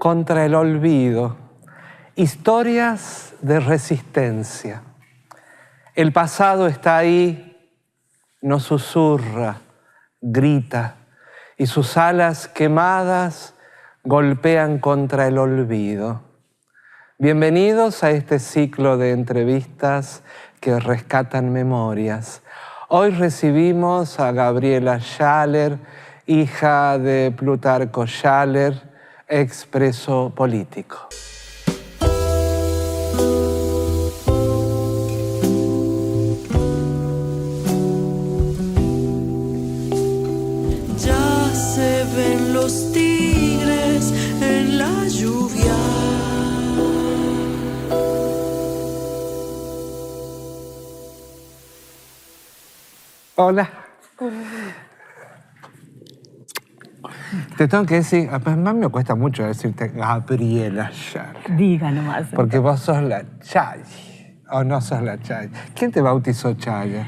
contra el olvido, historias de resistencia. El pasado está ahí, nos susurra, grita, y sus alas quemadas golpean contra el olvido. Bienvenidos a este ciclo de entrevistas que rescatan memorias. Hoy recibimos a Gabriela Schaller, hija de Plutarco Schaller, ex preso político. Ya se ven los tigres en la lluvia. Hola. Te tengo que decir, además me cuesta mucho decirte Gabriela Schaller. Diga nomás. Porque vos sos la Chay, o no sos la Chay. ¿Quién te bautizó Chaya?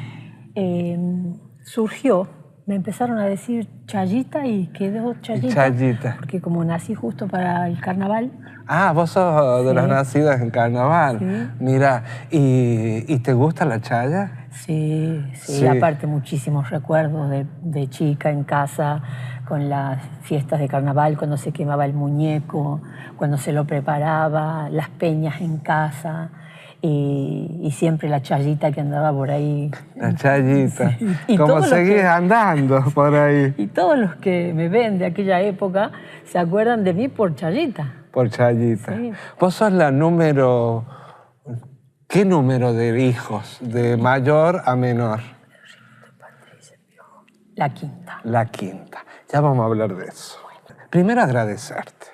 Surgió, me empezaron a decir Chayita y quedó Chayita. Chayita. Porque como nací justo para el carnaval. Ah, vos sos de las nacidas en carnaval. Sí. Mira, ¿y te gusta la Chaya? Sí, aparte muchísimos recuerdos de chica en casa, con las fiestas de carnaval, cuando se quemaba el muñeco, cuando se lo preparaba, las peñas en casa y siempre la Chayita que andaba por ahí. La Chayita. Sí. Como seguís andando por ahí. Y todos los que me ven de aquella época se acuerdan de mí por Chayita. Por Chayita. Sí. Vos sos la número... ¿Qué número de hijos? De mayor a menor. La quinta. La quinta. Ya vamos a hablar de eso. Primero agradecerte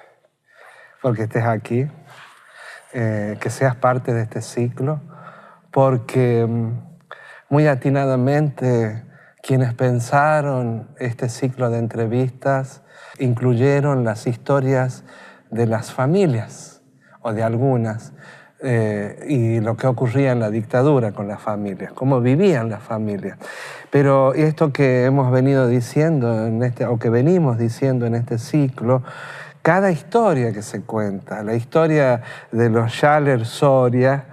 porque estés aquí, que seas parte de este ciclo, porque muy atinadamente quienes pensaron este ciclo de entrevistas incluyeron las historias de las familias, o de algunas, y lo que ocurría en la dictadura con las familias, cómo vivían las familias. Pero esto que hemos venido diciendo, o que venimos diciendo en este ciclo, cada historia que se cuenta, la historia de los Schaller Soria,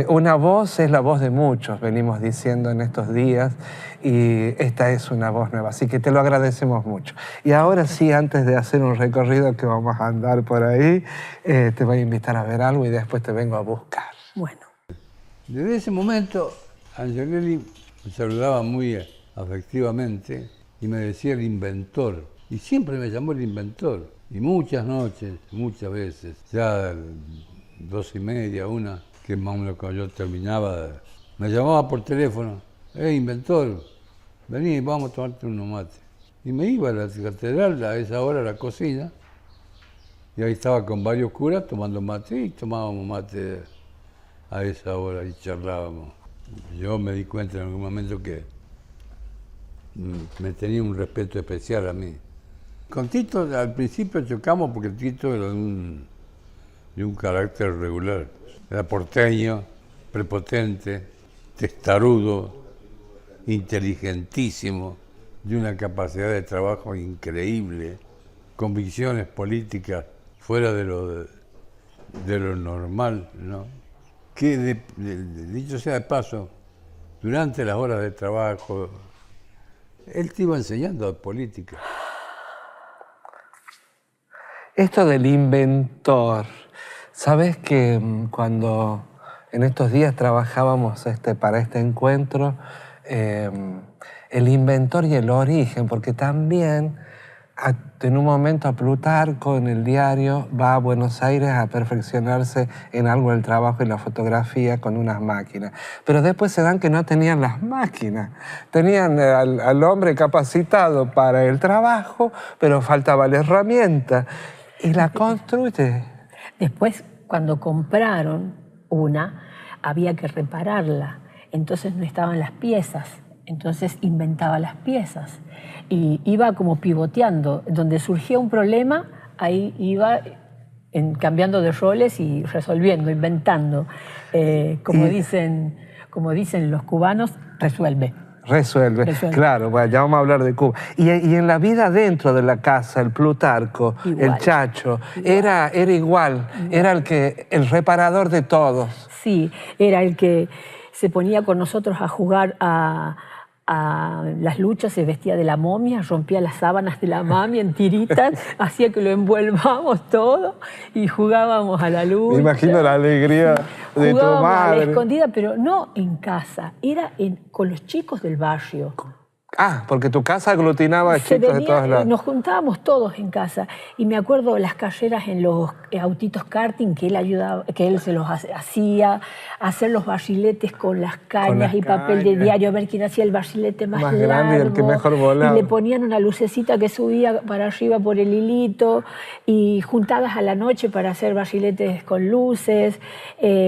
una voz es la voz de muchos, venimos diciendo en estos días, y esta es una voz nueva, así que te lo agradecemos mucho. Y ahora sí, antes de hacer un recorrido que vamos a andar por ahí, te voy a invitar a ver algo y después te vengo a buscar. Bueno. Desde ese momento, Angelelli me saludaba muy afectivamente y me decía el inventor. Y siempre me llamó el inventor. Y muchas noches, muchas veces, ya 2:30, 1, que más o menos cuando yo terminaba, me llamaba por teléfono. Inventor, vení, vamos a tomarte unos mates. Y me iba a la catedral, a esa hora a la cocina, y ahí estaba con varios curas tomando mate, y tomábamos mate a esa hora y charlábamos. Yo me di cuenta en algún momento que me tenía un respeto especial a mí. Con Tito al principio chocamos porque Tito era de un carácter regular. Era porteño, prepotente, testarudo, inteligentísimo, de una capacidad de trabajo increíble, convicciones políticas fuera de lo normal, ¿no? Que, dicho sea de paso, durante las horas de trabajo, él te iba enseñando de política. Esto del inventor, ¿sabes que cuando en estos días trabajábamos para este encuentro, el inventor y el origen, porque también en un momento a Plutarco en el diario va a Buenos Aires a perfeccionarse en algo del trabajo y la fotografía con unas máquinas. Pero después se dan que no tenían las máquinas. Tenían al hombre capacitado para el trabajo, pero faltaba la herramienta. Y la construye. Después, cuando compraron una, había que repararla. Entonces no estaban las piezas. Entonces inventaba las piezas. Y iba como pivoteando. Donde surgía un problema, ahí iba cambiando de roles y resolviendo, inventando. Como dicen los cubanos, resuelve. Resuelve. Resuelve. Claro, bueno, ya vamos a hablar de Cuba. Y en la vida dentro de la casa, el Plutarco, Igual. el Chacho, era igual. Era el reparador de todos. Sí, era el que se ponía con nosotros a jugar a las luchas, se vestía de la momia, rompía las sábanas de la momia en tiritas, hacía que lo envolvamos todo y jugábamos a la lucha. Me imagino la alegría de tu Jugábamos a la madre. escondida, pero no en casa, era con los chicos del barrio. Ah, porque tu casa aglutinaba Se chicos de venía, todos lados. nos juntábamos todos en casa y me acuerdo las carreras en los autitos karting que él ayudaba, que él se los hacía, hacer los barriletes con las cañas las y papel de cañas. diario, a ver quién hacía el barrilete más Más grande y el que mejor volaba. Y le ponían una lucecita que subía para arriba por el hilito y juntadas a la noche para hacer barriletes con luces,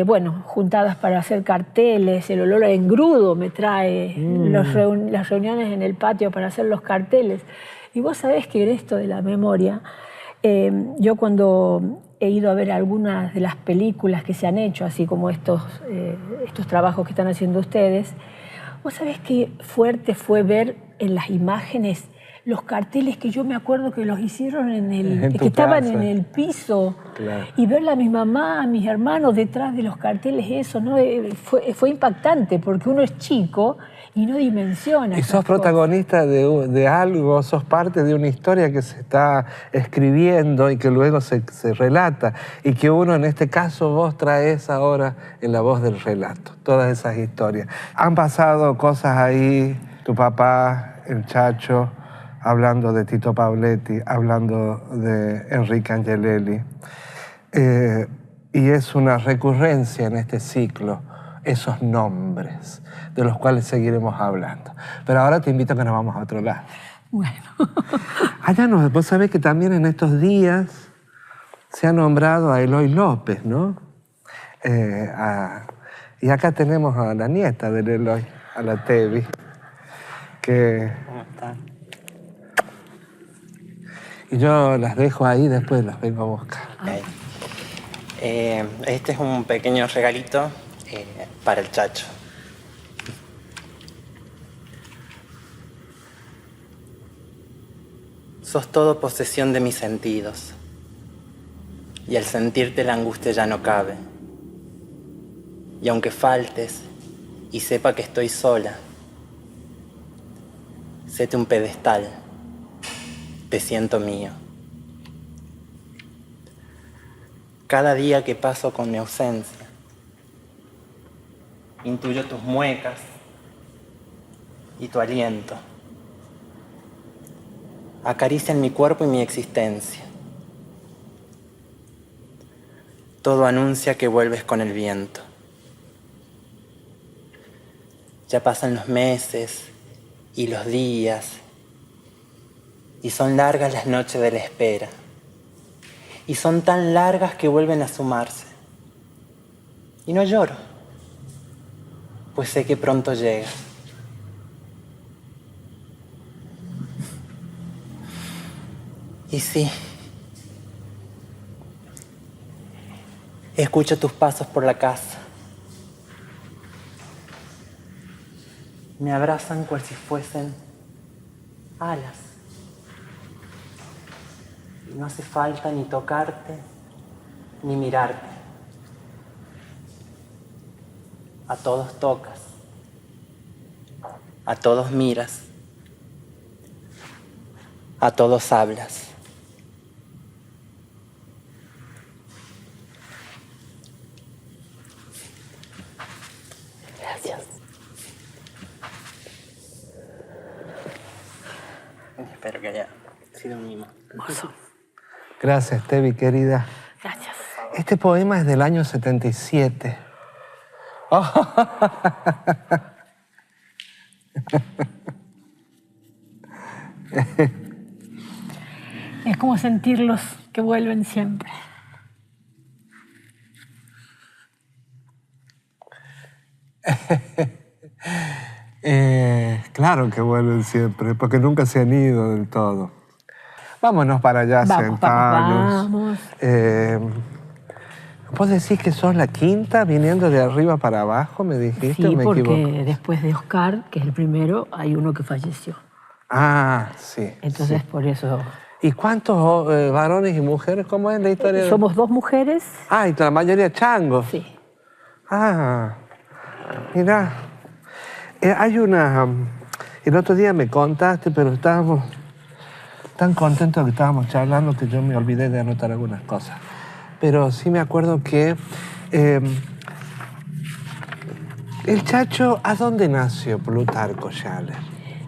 bueno, juntadas para hacer carteles, el olor a engrudo me trae, las reuniones en el patio para hacer los carteles. Y vos sabés que en esto de la memoria, yo cuando he ido a ver algunas de las películas que se han hecho, así como estos trabajos que están haciendo ustedes, vos sabés qué fuerte fue ver en las imágenes los carteles que yo me acuerdo que los hicieron que estaban casa. en el piso. Claro. Y verla a mi mamá, a mis hermanos detrás de los carteles, eso, ¿no? Fue impactante porque uno es chico y no dimensiona. Y esas sos cosas. protagonista de algo, sos parte de una historia que se está escribiendo y que luego se relata. Y que uno, en este caso, vos traes ahora en la voz del relato, todas esas historias. Han pasado cosas ahí, tu papá, el Chacho, hablando de Tito Pauletti, hablando de Enrique Angelelli. Y es una recurrencia en este ciclo, esos nombres, de los cuales seguiremos hablando. Pero ahora te invito a que nos vamos a otro lado. Bueno. Allá vos sabés que también en estos días se ha nombrado a Eloy López, ¿no? Y acá tenemos a la nieta del Eloy, a la Tevi, que... ¿Cómo están? Y yo las dejo ahí, después las vengo a buscar. Ok. Este es un pequeño regalito para el Chacho. Sos todo posesión de mis sentidos, y al sentirte la angustia ya no cabe. Y aunque faltes y sepa que estoy sola, séte un pedestal, te siento mío. Cada día que paso con mi ausencia, intuyo tus muecas y tu aliento. Acarician mi cuerpo y mi existencia. Todo anuncia que vuelves con el viento. Ya pasan los meses y los días, y son largas las noches de la espera. Y son tan largas que vuelven a sumarse. Y no lloro, pues sé que pronto llegas. Y sí, escucho tus pasos por la casa. Me abrazan cual si fuesen alas. Y no hace falta ni tocarte, ni mirarte. A todos tocas, a todos miras, a todos hablas. Gracias. Espero que haya sido un mimo. Gracias, Tevi, querida. Gracias. Este poema es del año 77. Es como sentirlos que vuelven siempre. Claro que vuelven siempre, porque nunca se han ido del todo. Vámonos para allá, Vamos, sentarnos. vamos. ¿Vos decís que sos la quinta viniendo de arriba para abajo, me dijiste, Sí, o me equivoco? porque después de Oscar, que es el primero, hay uno que falleció. Ah, sí. Entonces, sí. por eso... ¿Y cuántos varones y mujeres? ¿Cómo es la historia? Somos 2 mujeres. Ah, y la mayoría changos. Sí. Ah, mira. Hay una... el otro día me contaste, pero estábamos tan contentos que estábamos charlando que yo me olvidé de anotar algunas cosas. Pero sí me acuerdo que... el Chacho, ¿a dónde nació Plutarco Schaller?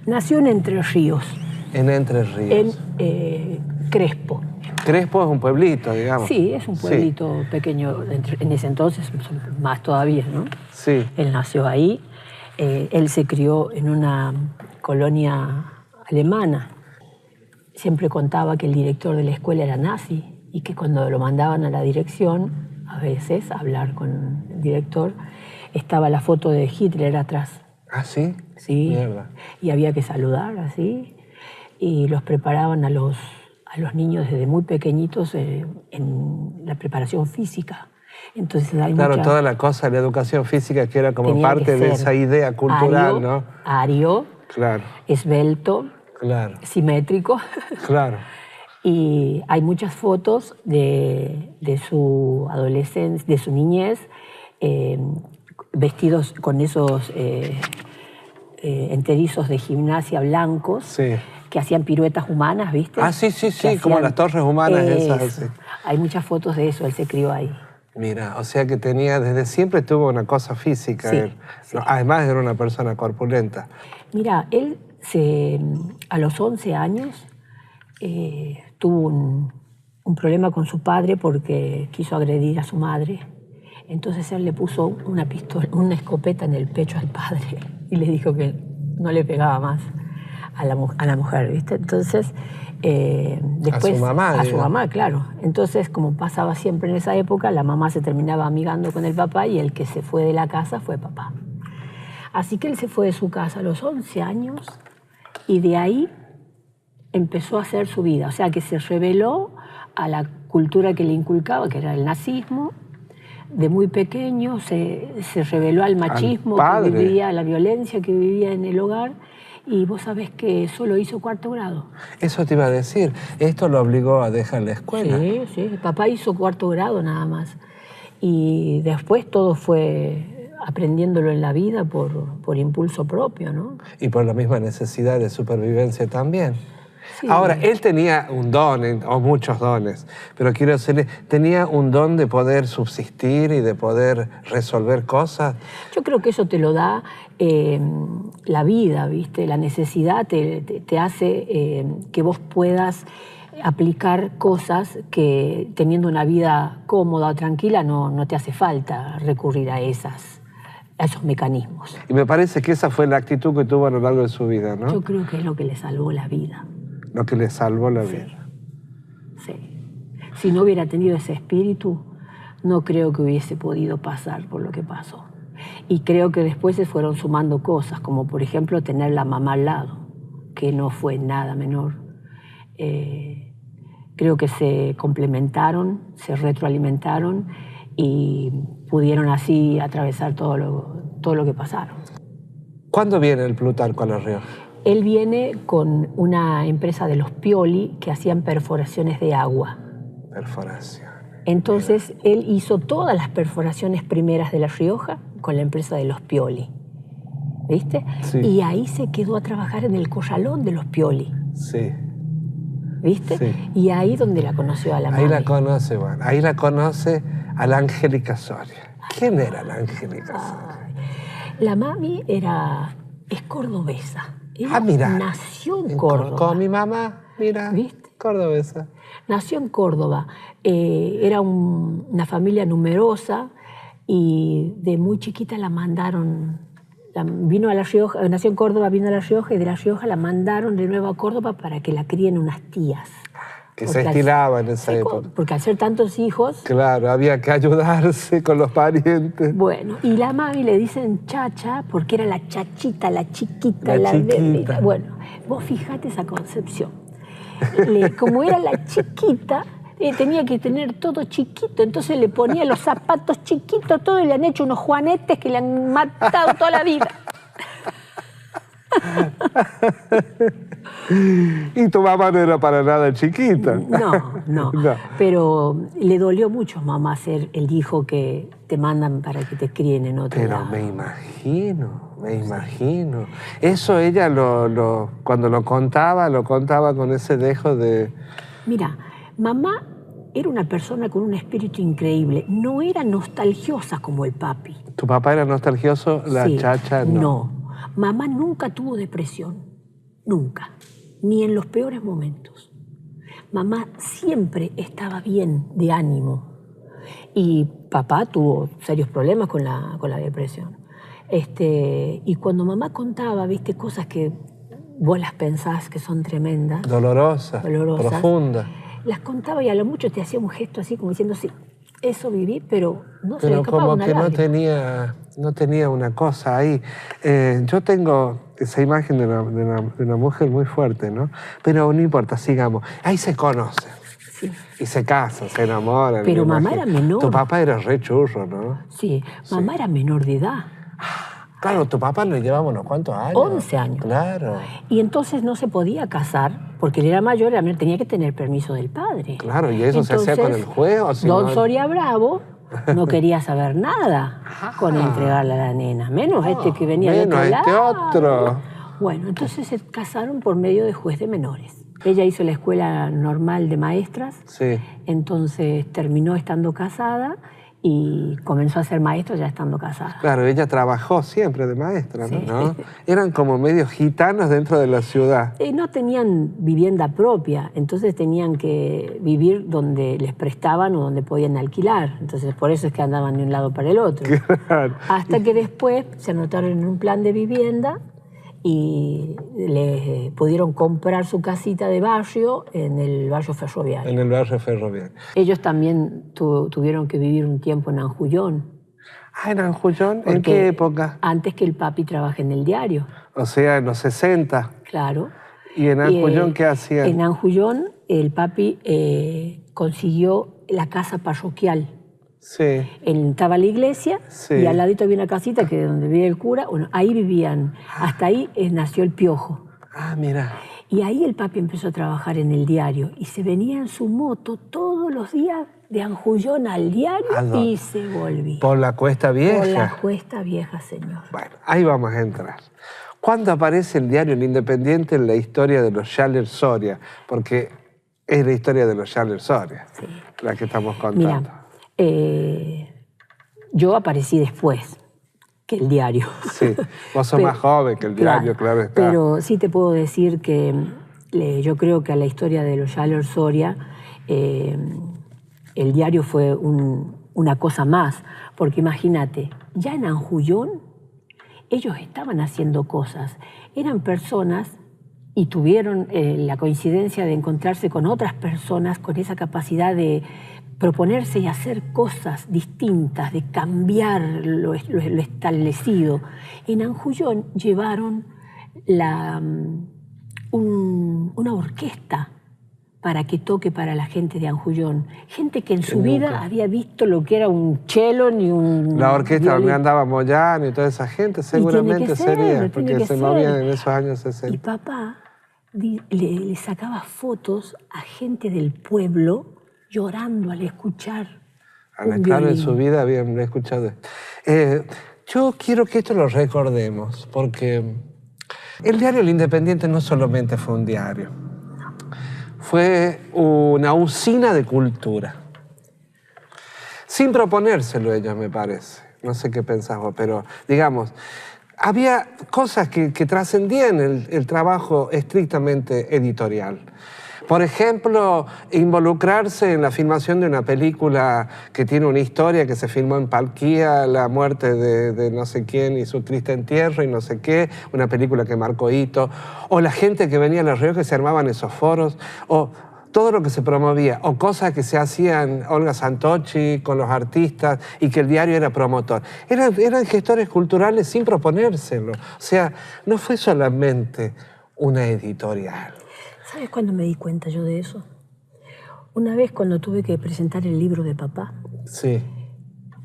Nació en Entre Ríos, En Entre Ríos. en Crespo. Crespo es un pueblito, digamos. Sí, es un pueblito pequeño, en ese entonces, más todavía, ¿no? Sí. Él nació ahí, él se crió en una colonia alemana. Siempre contaba que el director de la escuela era nazi y que cuando lo mandaban a la dirección, a veces, a hablar con el director, estaba la foto de Hitler atrás. ¿Ah, sí? Sí, Mierda. y había que saludar así, y los preparaban a los niños desde muy pequeñitos en la preparación física. Entonces hay Claro, mucha, toda la cosa de la educación física que era como tenía parte que de ser esa idea cultural, ario, ¿no? Ario, Claro, esbelto, claro, simétrico. claro. Y hay muchas fotos de su adolescencia, de su niñez, vestidos con esos enterizos de gimnasia blancos, Sí. que hacían piruetas humanas, ¿viste? Ah, sí, sí, sí, Que como hacían las torres humanas esas. eso. Así. Hay muchas fotos de eso, él se crió ahí. Mira, o sea que tenía, desde siempre tuvo una cosa física. Sí, él. sí. Además era una persona corpulenta. Mira, él a los 11 años tuvo un problema con su padre porque quiso agredir a su madre. Entonces él le puso una escopeta en el pecho al padre y le dijo que no le pegaba más a la mujer, ¿viste? Entonces, después... A su mamá, A su digamos. mamá, claro. Entonces, como pasaba siempre en esa época, la mamá se terminaba amigando con el papá y el que se fue de la casa fue papá. Así que él se fue de su casa a los 11 años y de ahí empezó a hacer su vida. O sea, que se rebeló a la cultura que le inculcaba, que era el nazismo. De muy pequeño se rebeló al machismo padre. que vivía, a la violencia que vivía en el hogar. Y vos sabés que solo hizo 4º grado. Eso te iba a decir. Esto lo obligó a dejar la escuela. Sí, sí. Papá hizo 4º grado nada más. Y después todo fue aprendiéndolo en la vida por impulso propio, ¿no? Y por la misma necesidad de supervivencia también. Sí. Ahora, él tenía un don, o muchos dones, pero quiero decirle, tenía un don de poder subsistir y de poder resolver cosas. Yo creo que eso te lo da la vida, ¿viste? La necesidad te hace que vos puedas aplicar cosas que teniendo una vida cómoda o tranquila no te hace falta recurrir a esos mecanismos. Y me parece que esa fue la actitud que tuvo a lo largo de su vida, ¿no? Yo creo que es lo que le salvó la vida. Lo que le salvó la vida. Sí. Si no hubiera tenido ese espíritu, no creo que hubiese podido pasar por lo que pasó. Y creo que después se fueron sumando cosas, como por ejemplo tener la mamá al lado, que no fue nada menor. Creo que se complementaron, se retroalimentaron y pudieron así atravesar todo lo que pasaron. ¿Cuándo viene el Plutarco a La Rioja? Él viene con una empresa de los Pioli que hacían perforaciones de agua. Perforación. Entonces, él hizo todas las perforaciones primeras de La Rioja con la empresa de los Pioli. ¿Viste? Sí. Y ahí se quedó a trabajar en el corralón de los Pioli. Sí. ¿Viste? Sí. Y ahí donde la conoció a la Ahí mami. la conoce, bueno. Ahí la conoce a la Angélica Soria. ¿Quién era la Angélica Soria? La mami es cordobesa. Ella Mira. nació en Córdoba. Como mi mamá, mira. ¿Viste? Cordobesa. Nació en Córdoba. Era una familia numerosa y de muy chiquita la mandaron. Vino a La Rioja, nació en Córdoba, vino a La Rioja y de La Rioja la mandaron de nuevo a Córdoba para que la críen unas tías. Que se estilaba en esa Sí, época. porque al ser tantos hijos, Claro, había que ayudarse con los parientes. bueno, y la mami le dicen chacha porque era la chachita, la chiquita, La chiquita. Bueno, vos fijate esa concepción. Como era la chiquita, tenía que tener todo chiquito, entonces le ponía los zapatos chiquitos, todo, y le han hecho unos juanetes que le han matado toda la vida. Y tu mamá no era para nada chiquita. No. Pero le dolió mucho a mamá ser el hijo que te mandan para que te críen en otro lado. Me imagino. Eso ella cuando lo contaba con ese dejo de... Mira, mamá era una persona con un espíritu increíble. No era nostalgiosa como el papi. ¿Tu papá era nostalgioso? La chacha no. No. Mamá nunca tuvo depresión. Nunca. Ni en los peores momentos. Mamá siempre estaba bien de ánimo. Y papá tuvo serios problemas con la depresión. Y cuando mamá contaba, viste, cosas que vos las pensás que son tremendas. Dolorosas, profundas. Las contaba y a lo mucho te hacía un gesto así como diciendo, sí, eso viví, pero no se le escapaba una lágrima. Pero como que no tenía una cosa ahí. Yo tengo esa imagen de una mujer muy fuerte, ¿no? Pero no importa, sigamos. Ahí se conocen. Sí. Y se casan, se enamoran. Pero mamá era menor. Tu papá era re churro, ¿no? Sí, mamá era menor de edad. Claro, tu papá le llevaba unos cuantos años. 11 años. Claro. Y entonces no se podía casar, porque él era mayor, tenía que tener permiso del padre. Claro, y eso entonces, se hacía con el juez. Don Soria Bravo no quería saber nada con entregarle a la nena, menos que venía de otro lado. Otro. Bueno, entonces se casaron por medio de juez de menores. Ella hizo la escuela normal de maestras, sí. Entonces terminó estando casada y comenzó a ser maestra ya estando casada. Claro, ella trabajó siempre de maestra, sí. ¿no? Eran como medios gitanos dentro de la ciudad. No tenían vivienda propia, entonces tenían que vivir donde les prestaban o donde podían alquilar. Entonces por eso es que andaban de un lado para el otro. Claro. Hasta que después se anotaron en un plan de vivienda y les pudieron comprar su casita de barrio en el barrio ferroviario. En el barrio ferroviario. Ellos también tuvieron que vivir un tiempo en Anjullón. Ah, ¿en Anjullón? ¿En qué época? Antes que el papi trabaje en el diario. O sea, en los 60. Claro. ¿Y en Anjullón qué hacían? En Anjullón el papi consiguió la casa parroquial. Sí. Estaba la iglesia, sí. Y al ladito había una casita que donde vivía el cura. Bueno, ahí vivían. Hasta ahí nació el Piojo. Ah, mira. Y ahí el papi empezó a trabajar en el diario. Y se venía en su moto todos los días de Anjullón al diario y se volvía. ¿Por la Cuesta Vieja? Por la Cuesta Vieja, señor. Bueno, ahí vamos a entrar. ¿Cuándo aparece el diario El Independiente en la historia de los Schaller Soria? Porque es la historia de los Schaller Soria, sí. La que estamos contando. Mira, yo aparecí después que el diario. Sí, vos sos más joven que el diario, claro está. Pero sí te puedo decir que yo creo que a la historia de los Schaller Soria el diario fue una cosa más, porque imagínate, ya en Anjullón ellos estaban haciendo cosas, eran personas y tuvieron la coincidencia de encontrarse con otras personas con esa capacidad de proponerse y hacer cosas distintas, de cambiar lo establecido. En Anjullón llevaron una orquesta para que toque para la gente de Anjullón. Gente que en su vida había visto lo que era un cello ni un... La orquesta donde andaba Moyano y toda esa gente seguramente sería, porque se movían en esos años 60. Y papá le sacaba fotos a gente del pueblo llorando al escuchar Claro, en su vida habían escuchado esto. Yo quiero que esto lo recordemos, porque el diario El Independiente no solamente fue un diario, fue una usina de cultura. Sin proponérselo ellos, me parece. No sé qué pensás vos, pero digamos, había cosas que trascendían el trabajo estrictamente editorial. Por ejemplo, involucrarse en la filmación de una película que tiene una historia que se filmó en Palquía, la muerte de no sé quién y su triste entierro y no sé qué, una película que marcó hito, o la gente que venía a La Rioja que se armaban esos foros, o todo lo que se promovía, o cosas que se hacían Olga Santocchi con los artistas y que el diario era promotor. Eran gestores culturales sin proponérselo. O sea, no fue solamente una editorial. ¿Sabes cuándo me di cuenta yo de eso? Una vez cuando tuve que presentar el libro de papá, Sí,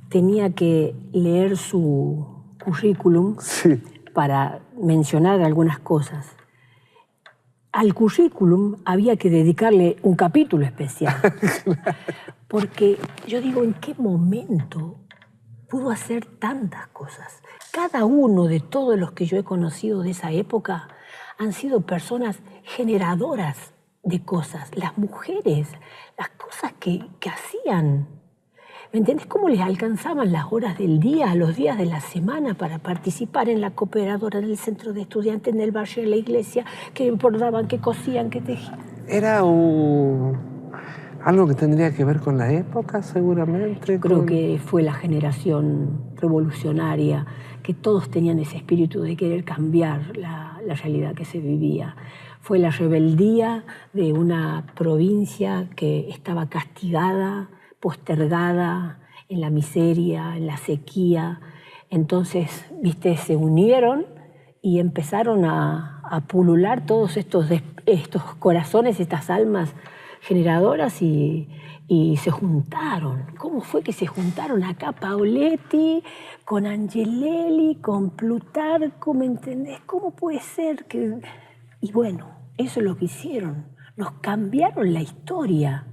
tenía que leer su currículum sí. para mencionar algunas cosas. Al currículum había que dedicarle un capítulo especial. Porque yo digo, ¿en qué momento pudo hacer tantas cosas? Cada uno de todos los que yo he conocido de esa época han sido personas generadoras de cosas. Las mujeres, las cosas que hacían. ¿Me entiendes? ¿Cómo les alcanzaban las horas del día, los días de la semana para participar en la cooperadora del centro de estudiantes, en el barrio, en la iglesia, que bordaban, que cosían, que tejían? Era algo que tendría que ver con la época, seguramente. Creo que fue la generación revolucionaria, que todos tenían ese espíritu de querer cambiar la realidad que se vivía. Fue la rebeldía de una provincia que estaba castigada, postergada, en la miseria, en la sequía. Entonces, viste, se unieron y empezaron a pulular todos estos corazones, estas almas generadoras y se juntaron. ¿Cómo fue que se juntaron acá Paoletti con Angelelli, con Plutarco? ¿Me entendés? ¿Cómo puede ser que...? Y bueno, eso es lo que hicieron. Nos cambiaron la historia.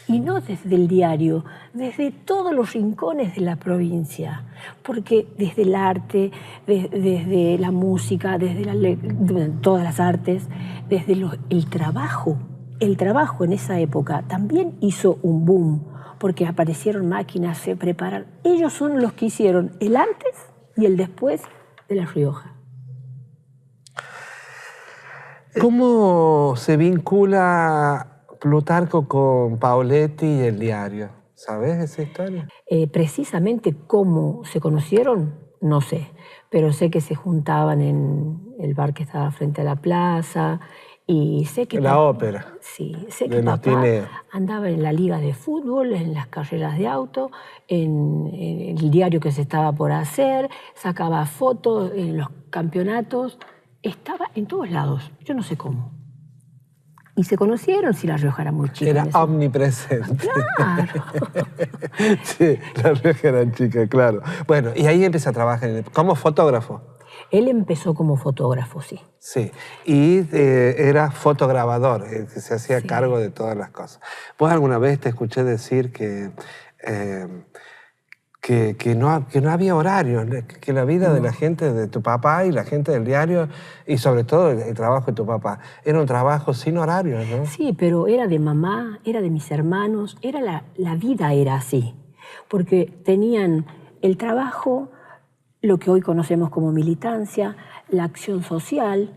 Y no desde el diario, desde todos los rincones de la provincia. Porque desde el arte, desde la música, desde todas las artes, desde el trabajo. El trabajo en esa época también hizo un boom, porque aparecieron máquinas, se prepararon. Ellos son los que hicieron el antes y el después de La Rioja. ¿Cómo se vincula Plutarco con Paoletti y el diario? ¿Sabes esa historia? Precisamente cómo se conocieron, no sé, pero sé que se juntaban en el bar que estaba frente a la plaza. Y sé que La ópera. Sí, sé que papá andaba en la liga de fútbol, en las carreras de auto, en el diario que se estaba por hacer, sacaba fotos en los campeonatos, estaba en todos lados, yo no sé cómo. Y se conocieron, si La Rioja era muy chica. Era omnipresente. Claro. Sí, La Rioja era chica, claro. Bueno, y ahí empieza a trabajar como fotógrafo. Él empezó como fotógrafo, sí. Sí, y era fotograbador, que se hacía cargo de todas las cosas. ¿Vos alguna vez te escuché decir que no había horario, que la vida de la gente, de tu papá y la gente del diario, y sobre todo el trabajo de tu papá, era un trabajo sin horario, ¿no? Sí, pero era de mamá, era de mis hermanos, la vida era así, porque tenían el trabajo, lo que hoy conocemos como militancia, la acción social,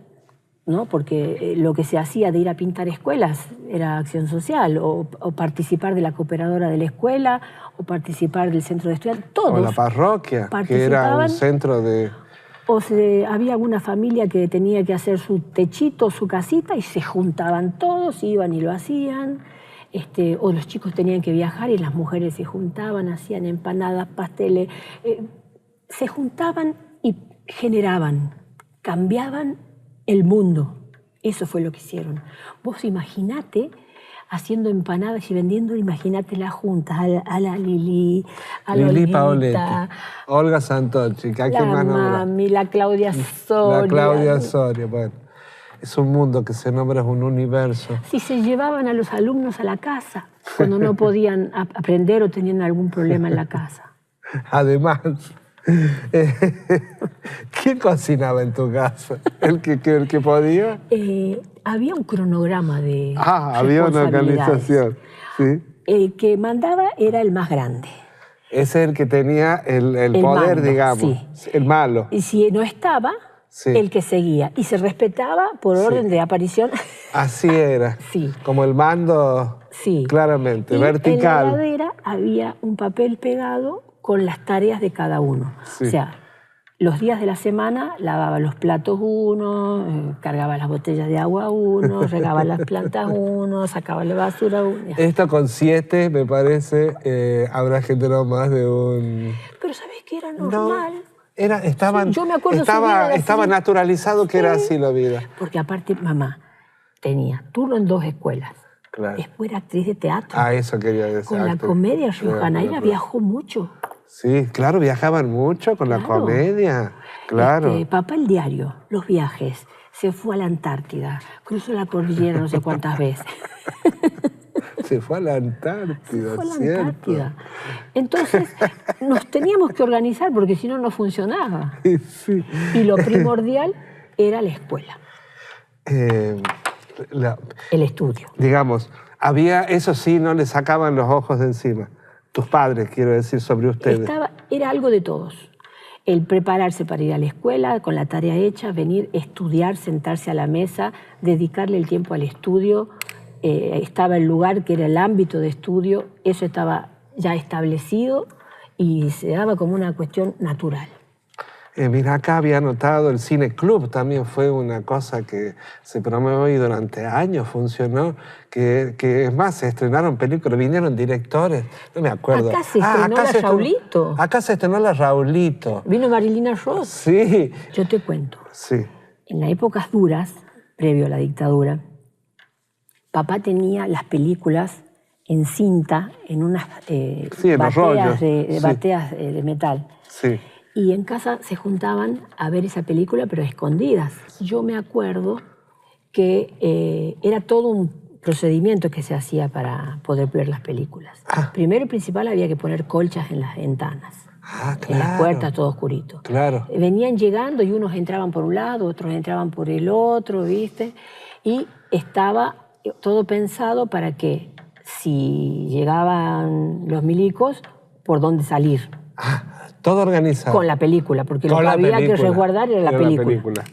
¿no? Porque lo que se hacía de ir a pintar escuelas era acción social, o participar de la cooperadora de la escuela, o participar del centro de estudiantes, todos. O la parroquia, que era un centro de... O había alguna familia que tenía que hacer su techito, su casita, y se juntaban todos, iban y lo hacían. O los chicos tenían que viajar y las mujeres se juntaban, hacían empanadas, pasteles... se juntaban y generaban, cambiaban el mundo. Eso fue lo que hicieron. Vos imaginate haciendo empanadas y vendiendo, imaginate las juntas, a la Lili, a la Lili Olguita, Paoletti, Olga Santocchi, que hay que más nombrar. Mami, la Claudia Soria. La Claudia Soria, bueno. Es un mundo que se nombra, es un universo. Sí, se llevaban a los alumnos a la casa cuando no podían aprender o tenían algún problema en la casa. Además... ¿Quién cocinaba en tu casa? ¿El que podía? Había un cronograma de había una organización. ¿Sí? El que mandaba era el más grande. Ese es el que tenía el poder, mando, digamos. Sí. El malo. Y si no estaba, el que seguía. Y se respetaba por orden de aparición. Así era. Sí. Como el mando, claramente, vertical. En la heladera había un papel pegado con las tareas de cada uno. Sí. O sea, los días de la semana lavaba los platos uno, cargaba las botellas de agua uno, regaba las plantas uno, sacaba la basura uno. Esto con 7, me parece, habrá generado más de un... Pero ¿sabés qué era normal? No, yo me acuerdo estaba naturalizado que era así la vida. Porque aparte mamá tenía turno en 2 escuelas, Claro. Después era actriz de teatro. Ah, eso quería decir. Con la comedia riojana. Ella viajó mucho. Sí, claro, viajaban mucho con la Claro. comedia. Claro. Papá el diario, los viajes. Se fue a la Antártida, cruzó la cordillera no sé cuántas veces. Se fue a la Antártida, Se fue a la ¿cierto? Antártida. Entonces, nos teníamos que organizar porque si no, no funcionaba. Sí. Y lo primordial era la escuela, el estudio. Digamos, había, eso sí, no le sacaban los ojos de encima. Tus padres, quiero decir, sobre ustedes. Era algo de todos. El prepararse para ir a la escuela, con la tarea hecha, venir, estudiar, sentarse a la mesa, dedicarle el tiempo al estudio. Estaba el lugar que era el ámbito de estudio, eso estaba ya establecido y se daba como una cuestión natural. Mira, acá había notado el Cine Club, también fue una cosa que se promovió y durante años funcionó, que es más, se estrenaron películas, vinieron directores, no me acuerdo. Acá se estrenó la Raulito. Acá se estrenó la Raulito. Vino Marilina Ross. Sí. Yo te cuento. Sí. En las épocas duras, previo a la dictadura, papá tenía las películas en cinta, en unas en los rollos. bateas de metal. Sí. Y en casa se juntaban a ver esa película, pero a escondidas. Yo me acuerdo que era todo un procedimiento que se hacía para poder ver las películas. Primero y principal había que poner colchas en las ventanas. Claro. En las puertas, todo oscurito. Claro. Venían llegando y unos entraban por un lado, otros entraban por el otro, ¿viste? Y estaba todo pensado para que si llegaban los milicos, por dónde salir. Todo organizado. Con la película, porque lo que había que resguardar era la película.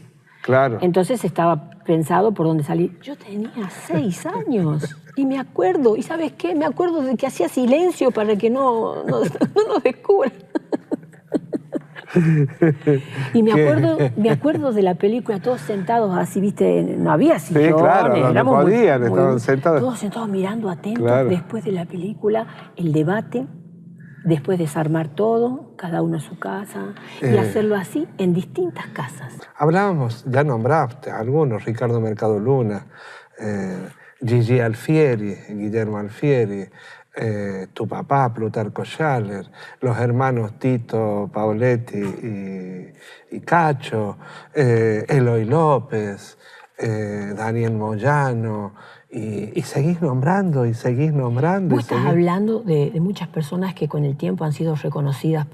Claro. Entonces estaba pensado por dónde salir. Yo tenía 6 años y me acuerdo, ¿y sabes qué? Me acuerdo de que hacía silencio para que no nos descubran. Y me acuerdo de la película, todos sentados así, ¿viste? No había sillones. Sí, claro, no podían, estaban sentados. Todos sentados mirando atentos, claro. Después de la película, el debate. Después desarmar todo, cada uno a su casa, y hacerlo así en distintas casas. Hablábamos, ya nombraste algunos, Ricardo Mercado Luna, Gigi Alfieri, Guillermo Alfieri, tu papá, Plutarco Schaller, los hermanos Tito Pauletti y Cacho, Eloy López, Daniel Moyano, y seguís nombrando, y seguís nombrando. Vos estás hablando de muchas personas que con el tiempo han sido reconocidos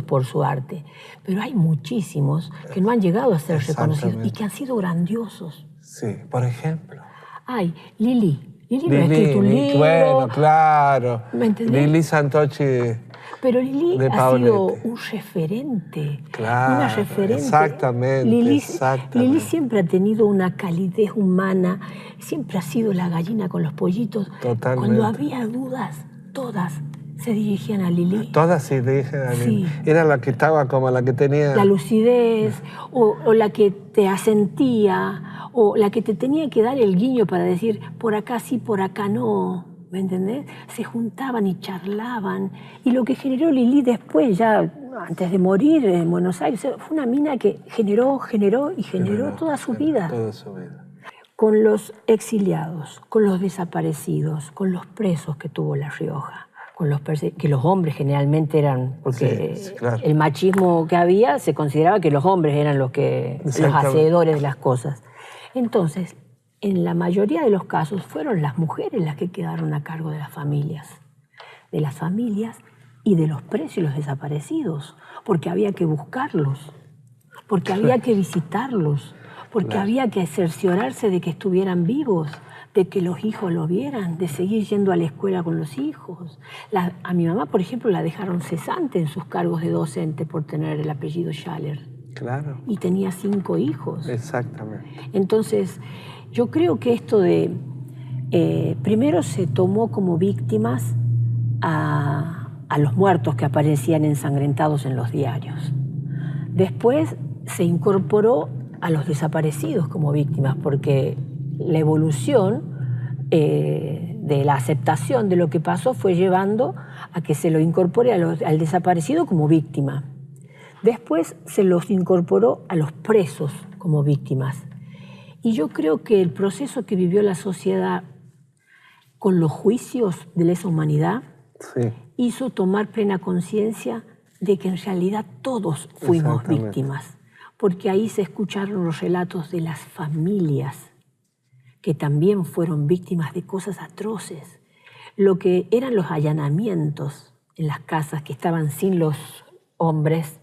por su arte, pero hay muchísimos que no han llegado a ser reconocidos y que han sido grandiosos. Sí, por ejemplo. Ay, Lili no ha escrito un libro. Bueno, claro. ¿Me entendés? Lili Santochi. Pero Lili ha sido un referente. Claro, una referente. Exactamente, Lili siempre ha tenido una calidez humana, siempre ha sido la gallina con los pollitos. Totalmente. Cuando había dudas, todas se dirigían a Lili. Todas se dirigían a Lili. Sí. Era la que estaba como la que tenía... La lucidez, o la que te asentía, o la que te tenía que dar el guiño para decir, por acá sí, por acá no. ¿Me entendés? Se juntaban y charlaban. Y lo que generó Lili después, ya antes de morir en Buenos Aires, fue una mina que generó toda su vida. Toda su vida. Con los exiliados, con los desaparecidos, con los presos que tuvo La Rioja, que los hombres generalmente eran, porque sí, claro. El machismo que había se consideraba que los hombres eran los hacedores de las cosas. Entonces, en la mayoría de los casos fueron las mujeres las que quedaron a cargo de las familias y de los presos y los desaparecidos, porque había que buscarlos, porque había que visitarlos, porque había que cerciorarse de que estuvieran vivos, de que los hijos lo vieran, de seguir yendo a la escuela con los hijos. A mi mamá, por ejemplo, la dejaron cesante en sus cargos de docente por tener el apellido Schaller. Claro. Y tenía 5 hijos. Exactamente. Entonces, yo creo que esto de... primero se tomó como víctimas a los muertos que aparecían ensangrentados en los diarios. Después se incorporó a los desaparecidos como víctimas, porque la evolución de la aceptación de lo que pasó fue llevando a que se lo incorpore al desaparecido como víctima. Después se los incorporó a los presos como víctimas. Y yo creo que el proceso que vivió la sociedad con los juicios de lesa humanidad, Sí, hizo tomar plena conciencia de que en realidad todos fuimos Exactamente. víctimas, porque ahí se escucharon los relatos de las familias que también fueron víctimas de cosas atroces. Lo que eran los allanamientos en las casas que estaban sin los hombres,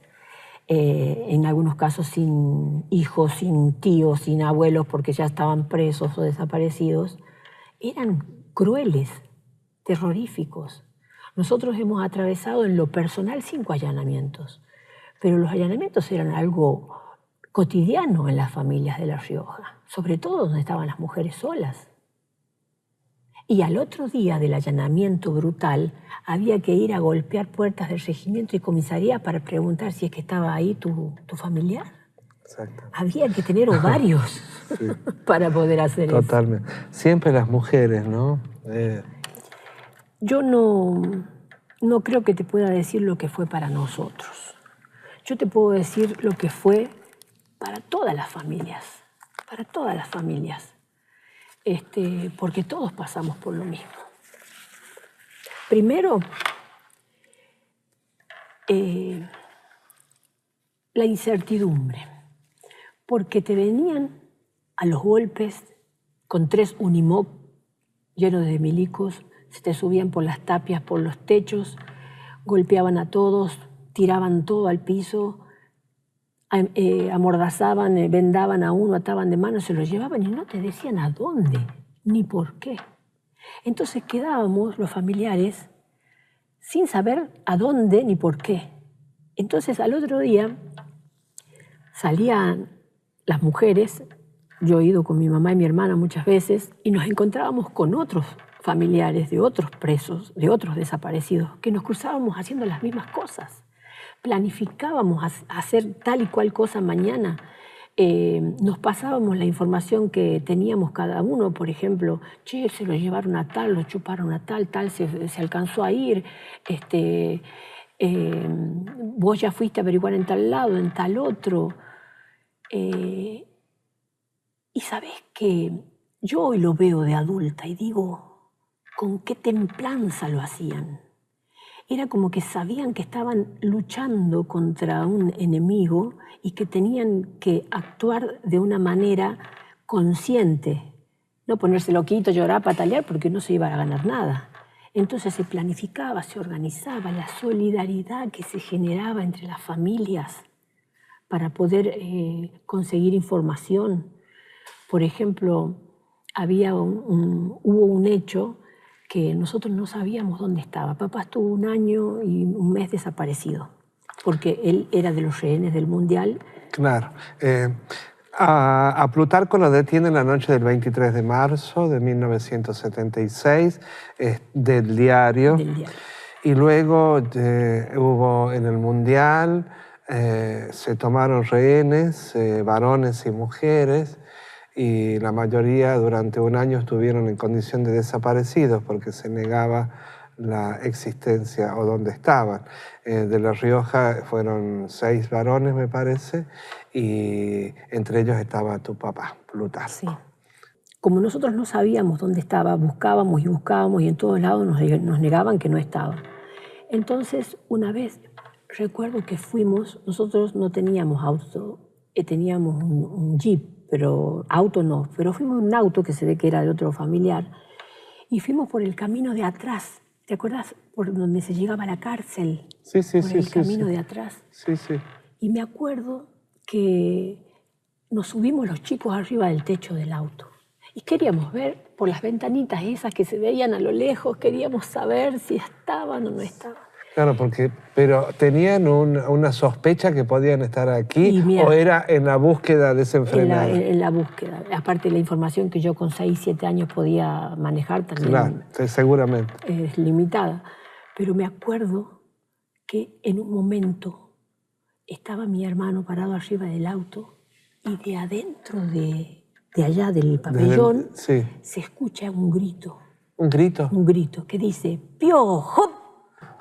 en algunos casos sin hijos, sin tíos, sin abuelos, porque ya estaban presos o desaparecidos, eran crueles, terroríficos. Nosotros hemos atravesado en lo personal 5 allanamientos, pero los allanamientos eran algo cotidiano en las familias de La Rioja, sobre todo donde estaban las mujeres solas. Y al otro día del allanamiento brutal había que ir a golpear puertas del regimiento y comisaría para preguntar si es que estaba ahí tu familiar. exacto. Había que tener ovarios para poder hacer eso. Totalmente. Siempre las mujeres, ¿no? Yo no creo que te pueda decir lo que fue para nosotros. Yo te puedo decir lo que fue para todas las familias, porque todos pasamos por lo mismo. Primero, la incertidumbre, porque te venían a los golpes con 3 Unimog llenos de milicos, se te subían por las tapias, por los techos, golpeaban a todos, tiraban todo al piso, amordazaban, vendaban a uno, ataban de manos, se lo llevaban y no te decían a dónde ni por qué. Entonces quedábamos los familiares sin saber a dónde ni por qué. Entonces al otro día salían las mujeres, yo he ido con mi mamá y mi hermana muchas veces, y nos encontrábamos con otros familiares de otros presos, de otros desaparecidos, que nos cruzábamos haciendo las mismas cosas. Planificábamos hacer tal y cual cosa mañana. Nos pasábamos la información que teníamos cada uno, por ejemplo, che, se lo llevaron a tal, lo chuparon a tal, se alcanzó a ir, vos ya fuiste a averiguar en tal lado, en tal otro. Y sabés que yo hoy lo veo de adulta y digo, con qué templanza lo hacían. Era como que sabían que estaban luchando contra un enemigo y que tenían que actuar de una manera consciente. No ponerse loquito, llorar, patalear, porque no se iba a ganar nada. Entonces se planificaba, se organizaba, la solidaridad que se generaba entre las familias para poder conseguir información. Por ejemplo, hubo un hecho que nosotros no sabíamos dónde estaba. Papá estuvo 1 año y 1 mes desaparecido, porque él era de los rehenes del Mundial. Claro. A Plutarco lo detienen la noche del 23 de marzo de 1976 del diario. Y luego hubo en el Mundial, se tomaron rehenes, varones y mujeres, y la mayoría durante 1 año estuvieron en condición de desaparecidos porque se negaba la existencia o dónde estaban. De La Rioja fueron 6 varones, me parece, y entre ellos estaba tu papá, Plutarco. Sí. Como nosotros no sabíamos dónde estaba, buscábamos y en todos lados nos negaban que no estaba. Entonces, una vez recuerdo que fuimos, nosotros no teníamos auto, teníamos un jeep, pero auto no, pero fuimos en un auto que se ve que era de otro familiar y fuimos por el camino de atrás. ¿Te acuerdas? Por donde se llegaba a la cárcel. Sí, sí, por sí. el camino de atrás. Sí, sí. Y me acuerdo que nos subimos los chicos arriba del techo del auto y queríamos ver por las ventanitas esas que se veían a lo lejos, queríamos saber si estaban o no estaban. Claro, pero ¿tenían una sospecha que podían estar aquí mira, o era en la búsqueda desenfrenada? En la búsqueda. Aparte de la información que yo con 6, 7 años podía manejar también. Claro, seguramente. Es limitada. Pero me acuerdo que en un momento estaba mi hermano parado arriba del auto y de adentro de allá del pabellón Sí. se escucha un grito. ¿Un grito? Un grito que dice, ¡Piojo!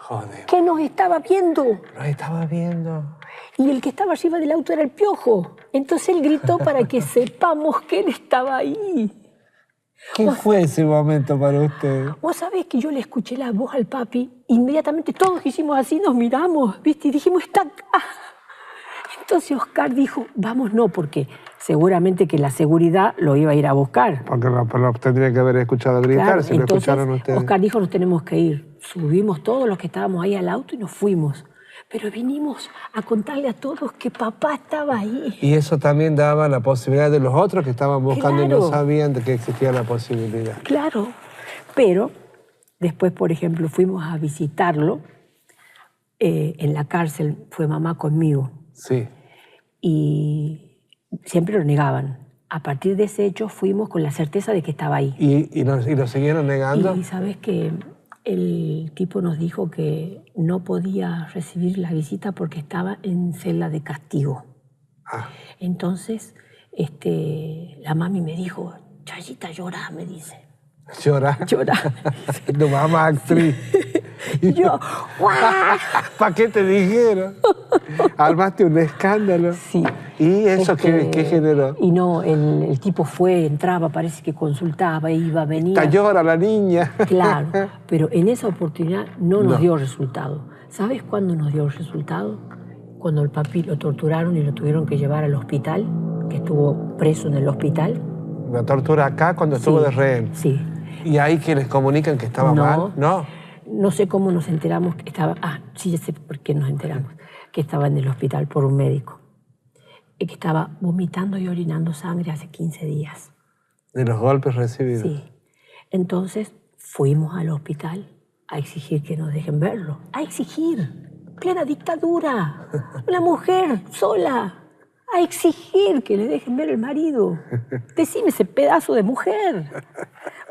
Joder. Que nos estaba viendo. Nos estaba viendo. Y el que estaba arriba del auto era el Piojo. Entonces él gritó para que sepamos que él estaba ahí. ¿Qué fue ese momento para usted? Vos sabés que yo le escuché la voz al papi, inmediatamente todos hicimos así, nos miramos, ¿viste? Y dijimos, está acá. Entonces Oscar dijo, vamos, no, porque seguramente que la seguridad lo iba a ir a buscar. Porque lo tendría que haber escuchado gritar, Claro, si lo entonces, escucharon ustedes. Oscar dijo, nos tenemos que ir. Subimos todos los que estábamos ahí al auto y nos fuimos. Pero vinimos a contarle a todos que papá estaba ahí. Y eso también daba la posibilidad de los otros que estaban buscando y no Claro. sabían de que existía la posibilidad. Claro, pero después, por ejemplo, fuimos a visitarlo en la cárcel, fue mamá conmigo, Sí. y siempre lo negaban. A partir de ese hecho fuimos con la certeza de que estaba ahí. ¿Y lo siguieron negando? Y sabes que el tipo nos dijo que no podía recibir la visita porque estaba en celda de castigo. Ah, Entonces, la mami me dijo, Chayita, llorá, me dice. llora. Llorá. Tu mamá actriz. Y yo, ¡guau! ¿Para qué te dijeron? Armaste un escándalo. Sí. ¿Y eso qué generó? Y no, el tipo fue, entraba, parece que consultaba, iba, venía. Está llora la niña. Claro, pero en esa oportunidad no nos No. dio resultado. ¿Sabes cuándo nos dio resultado? Cuando el papi lo torturaron y lo tuvieron que llevar al hospital, que estuvo preso en el hospital. La tortura acá cuando estuvo Sí, de rehén. Sí. ¿Y ahí que les comunican que estaba No. mal? No. No sé cómo nos enteramos que estaba... Ah, sí, ya sé por qué nos enteramos. Que estaba en el hospital por un médico. Y que estaba vomitando y orinando sangre hace 15 días. De los golpes recibidos. Sí. Entonces fuimos al hospital a exigir que nos dejen verlo. A exigir. Plena dictadura. Una mujer sola. A exigir que le dejen ver el marido. Decime ese pedazo de mujer.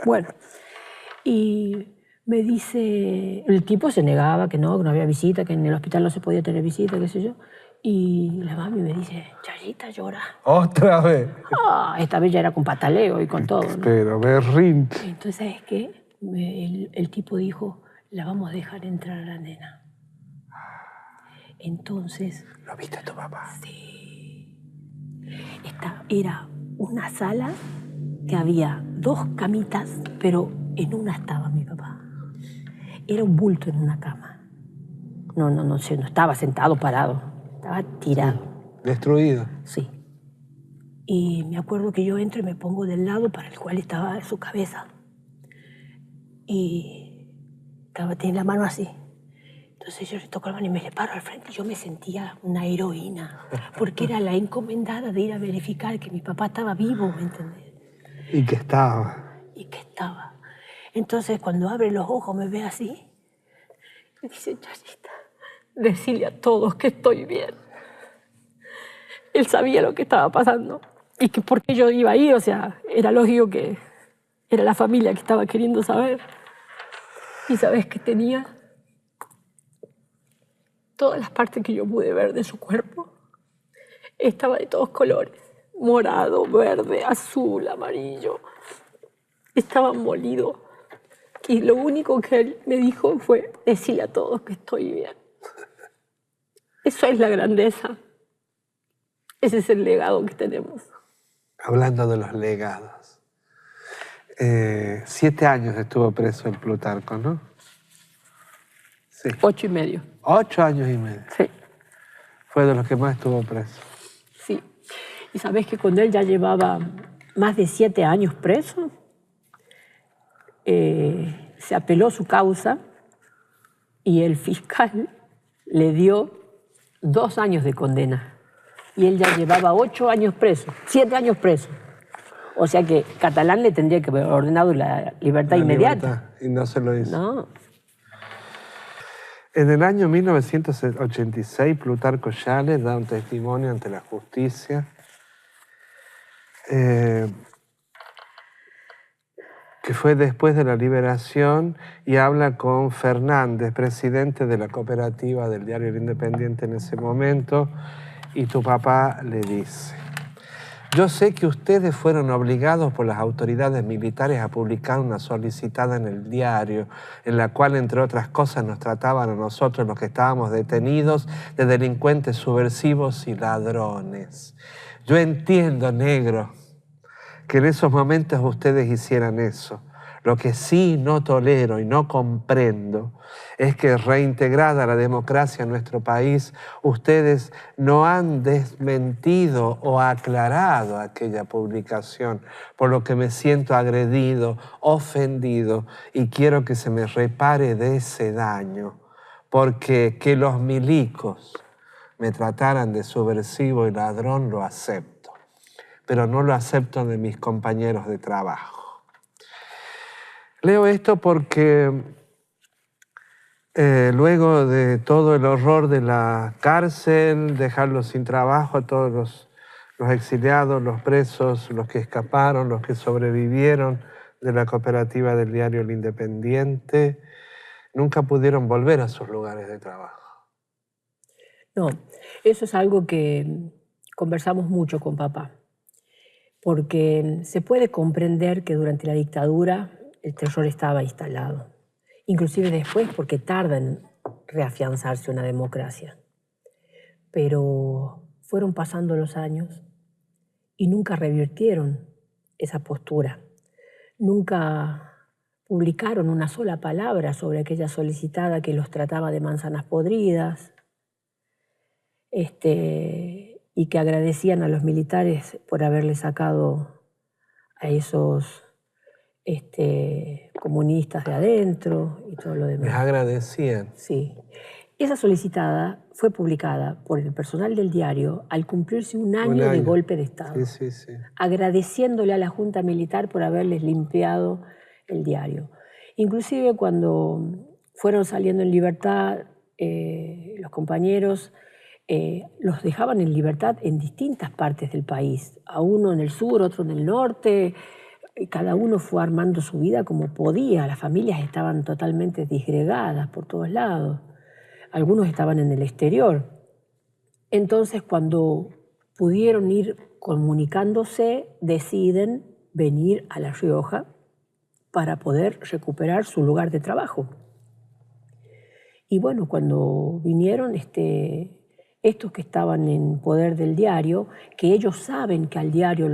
Bueno, y me dice... El tipo se negaba que no había visita, que en el hospital no se podía tener visita, qué sé yo. Y la mami me dice, Chayita, llora. ¿Otra vez? Ah, esta vez ya era con pataleo y con todo, ¿no? Pero berrinche. Entonces, ¿sabes qué? El tipo dijo, la vamos a dejar entrar a la nena. Entonces, ¿Lo viste a tu papá? era una sala que había 2 camitas, pero en una estaba mi papá. Era un bulto en una cama. No estaba sentado, parado. Estaba tirado. Destruido. Sí. Y me acuerdo que yo entro y me pongo del lado para el cual estaba su cabeza. Y tenía la mano así. Entonces yo le toco la mano y me le paro al frente. Yo me sentía una heroína, porque era la encomendada de ir a verificar que mi papá estaba vivo, ¿me entendés? Y que estaba. Y que estaba. Entonces cuando abre los ojos me ve así. Y dice, Chayita, decirle a todos que estoy bien. Él sabía lo que estaba pasando y que por qué yo iba a ir, o sea, era lógico que era la familia que estaba queriendo saber. ¿Y sabes qué tenía? Todas las partes que yo pude ver de su cuerpo estaba de todos colores, morado, verde, azul, amarillo. Estaba molido. Y lo único que él me dijo fue decirle a todos que estoy bien. Eso es la grandeza. Ese es el legado que tenemos. Hablando de los legados. 7 años estuvo preso en Plutarco, ¿no? Sí. 8 y medio. 8 años y medio. Sí, Fue de los que más estuvo preso. sí. Y sabes que cuando él ya llevaba más de 7 años preso, se apeló su causa y el fiscal le dio 2 años de condena. Y él ya llevaba 8 años preso, 7 años preso. O sea que Catalán le tendría que haber ordenado la libertad inmediata. Libertad, y no se lo hizo. No, En el año 1986, Plutarco Yales da un testimonio ante la justicia que fue después de la liberación, y habla con Fernández, presidente de la cooperativa del diario El Independiente en ese momento, y tu papá le dice: yo sé que ustedes fueron obligados por las autoridades militares a publicar una solicitada en el diario, en la cual, entre otras cosas, nos trataban a nosotros, los que estábamos detenidos, de delincuentes subversivos y ladrones. Yo entiendo, negro, que en esos momentos ustedes hicieran eso. Lo que sí no tolero y no comprendo es que, reintegrada la democracia en nuestro país, ustedes no han desmentido o aclarado aquella publicación, por lo que me siento agredido, ofendido, y quiero que se me repare de ese daño, porque que los milicos me trataran de subversivo y ladrón lo acepto, pero no lo acepto de mis compañeros de trabajo. Leo esto porque luego de todo el horror de la cárcel, dejarlos sin trabajo a todos los exiliados, los presos, los que escaparon, los que sobrevivieron de la cooperativa del diario El Independiente, nunca pudieron volver a sus lugares de trabajo. No, eso es algo que conversamos mucho con papá, porque se puede comprender que durante la dictadura el terror estaba instalado, inclusive después, porque tarda en reafianzarse una democracia. Pero fueron pasando los años y nunca revirtieron esa postura. Nunca publicaron una sola palabra sobre aquella solicitada que los trataba de manzanas podridas, y que agradecían a los militares por haberle sacado a esos comunistas de adentro y todo lo demás. Les agradecían. Sí. Esa solicitada fue publicada por el personal del diario al cumplirse un año de golpe de Estado, sí. agradeciéndole a la Junta Militar por haberles limpiado el diario. Inclusive cuando fueron saliendo en libertad, los compañeros los dejaban en libertad en distintas partes del país, a uno en el sur, otro en el norte. Cada uno fue armando su vida como podía. Las familias estaban totalmente disgregadas por todos lados. Algunos estaban en el exterior. Entonces, cuando pudieron ir comunicándose, deciden venir a La Rioja para poder recuperar su lugar de trabajo. Y bueno, cuando vinieron, estos que estaban en poder del diario, que ellos saben que al diario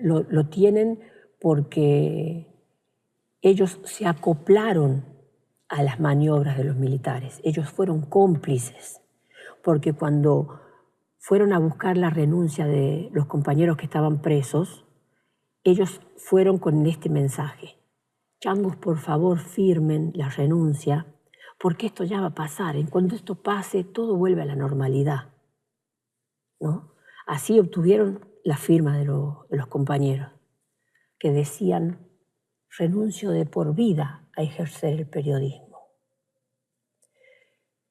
lo tienen porque ellos se acoplaron a las maniobras de los militares. Ellos fueron cómplices, porque cuando fueron a buscar la renuncia de los compañeros que estaban presos, ellos fueron con este mensaje: changos, por favor, firmen la renuncia, porque esto ya va a pasar. En cuanto esto pase, todo vuelve a la normalidad, ¿no? Así obtuvieron la firma de los compañeros, que decían: renuncio de por vida a ejercer el periodismo.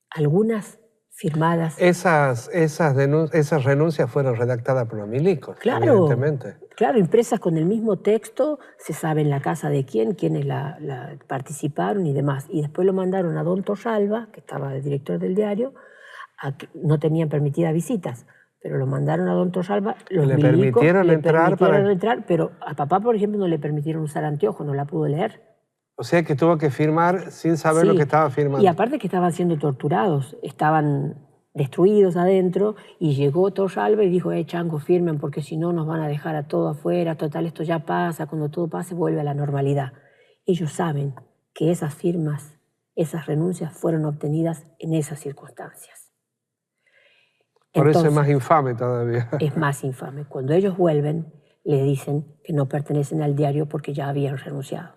Algunas firmadas. Esas renuncias fueron redactadas por los milicos, Claro, evidentemente. claro, impresas con el mismo texto, se sabe en la casa de quién, quiénes participaron y demás. Y después lo mandaron a don Torralba, que estaba el director del diario, no tenían permitidas visitas, pero lo mandaron a don Torralba. Los le milicos permitieron le entrar permitieron entrar, pero a papá, por ejemplo, no le permitieron usar anteojos, no la pudo leer. O sea que tuvo que firmar sin saber lo que estaba firmando. Y aparte que estaban siendo torturados, estaban destruidos adentro, y llegó Torralba y dijo: chango, firmen, porque si no nos van a dejar a todos afuera, total, esto ya pasa, cuando todo pase vuelve a la normalidad. Ellos saben que esas firmas, esas renuncias fueron obtenidas en esas circunstancias. Por Entonces, eso es más infame todavía. Es más infame. Cuando ellos vuelven, le dicen que no pertenecen al diario porque ya habían renunciado.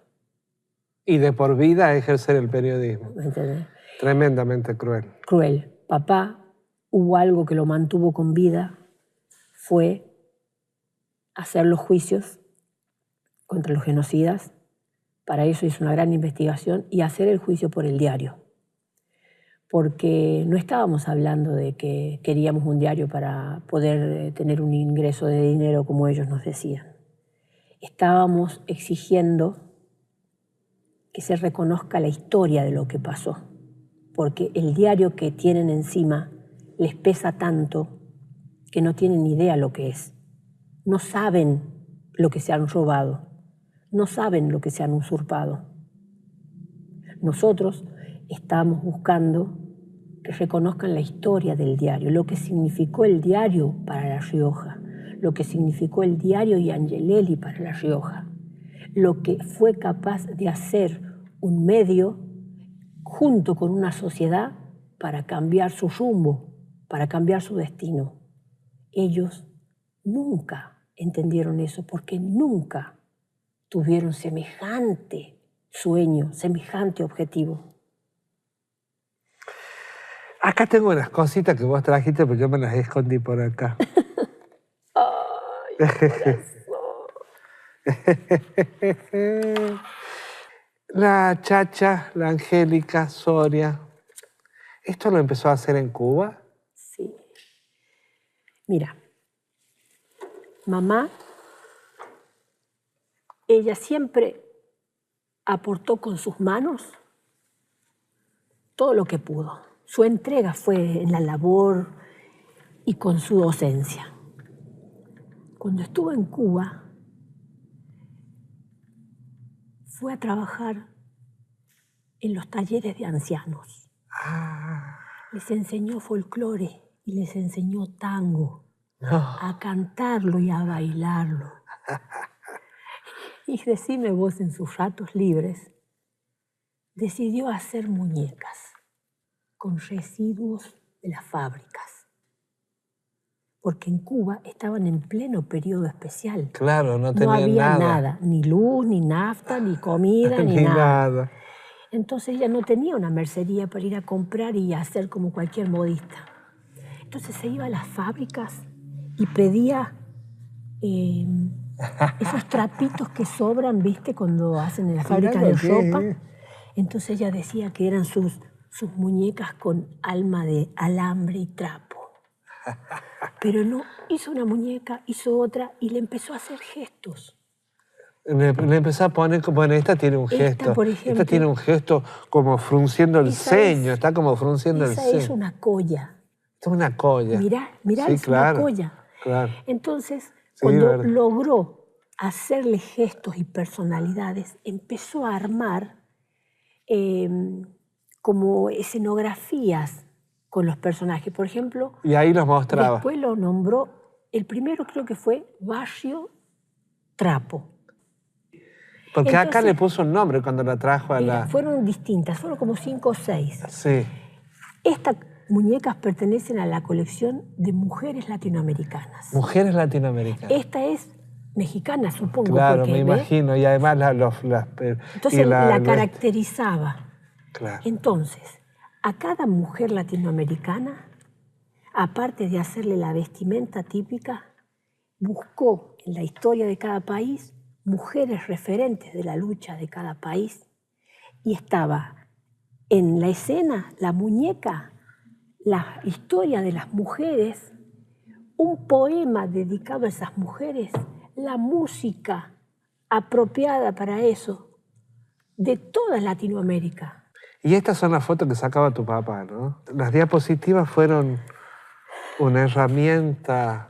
Y de por vida a ejercer el periodismo. ¿Me entiendes? Tremendamente cruel. Cruel. Papá, hubo algo que lo mantuvo con vida, fue hacer los juicios contra los genocidas. Para eso hizo una gran investigación, y hacer el juicio por el diario. Porque no estábamos hablando de que queríamos un diario para poder tener un ingreso de dinero, como ellos nos decían. Estábamos exigiendo que se reconozca la historia de lo que pasó, porque el diario que tienen encima les pesa tanto que no tienen idea lo que es. No saben lo que se han robado, no saben lo que se han usurpado. Nosotros estamos buscando que reconozcan la historia del diario, lo que significó el diario para La Rioja, lo que significó el diario y Angelelli para La Rioja, lo que fue capaz de hacer un medio junto con una sociedad para cambiar su rumbo, para cambiar su destino. Ellos nunca entendieron eso porque nunca tuvieron semejante sueño, semejante objetivo. Acá tengo unas cositas que vos trajiste, pero yo me las escondí por acá. La Chacha, la Angélica Soria, ¿esto lo empezó a hacer en Cuba? Sí. Mira, mamá, ella siempre aportó con sus manos todo lo que pudo. Su entrega fue en la labor y con su docencia. Cuando estuvo en Cuba, fue a trabajar en los talleres de ancianos. Les enseñó folclore y les enseñó tango, a cantarlo y a bailarlo. Y decime vos, en sus ratos libres, decidió hacer muñecas con residuos de las fábricas. Porque en Cuba estaban en pleno periodo especial. Claro, no No tenían había nada. nada, ni luz, ni nafta, ni comida, ni nada. Entonces ella no tenía una mercería para ir a comprar y hacer como cualquier modista. Entonces se iba a las fábricas y pedía esos trapitos que sobran, ¿viste? Cuando hacen en las fábricas de ropa. Entonces ella decía que eran sus muñecas con alma de alambre y trapo. Pero no, hizo una muñeca, hizo otra y le empezó a hacer gestos. Le empezó a poner, bueno, esta tiene un gesto. Por ejemplo, esta tiene un gesto como frunciendo el ceño, está como frunciendo el esa ceño. es una colla. Esta es una colla. Mirá, sí, es claro, una colla. Claro. Entonces, Sí, cuando verdad. logró hacerle gestos y personalidades, empezó a armar como escenografías con los personajes. Por ejemplo, Y ahí los mostraba. después lo nombró, el primero creo que fue Barrio Trapo. Porque acá Entonces, le puso un nombre cuando la trajo a la... Fueron distintas, fueron como 5 o 6. Sí. Estas muñecas pertenecen a la colección de mujeres latinoamericanas. Mujeres latinoamericanas. Esta es mexicana, supongo. Claro, porque, me imagino. Y además entonces y la caracterizaba. Claro. Entonces, a cada mujer latinoamericana, aparte de hacerle la vestimenta típica, buscó en la historia de cada país mujeres referentes de la lucha de cada país y estaba en la escena, la muñeca, la historia de las mujeres, un poema dedicado a esas mujeres, la música apropiada para eso, de toda Latinoamérica. Y estas son las fotos que sacaba tu papá, ¿no? Las diapositivas fueron una herramienta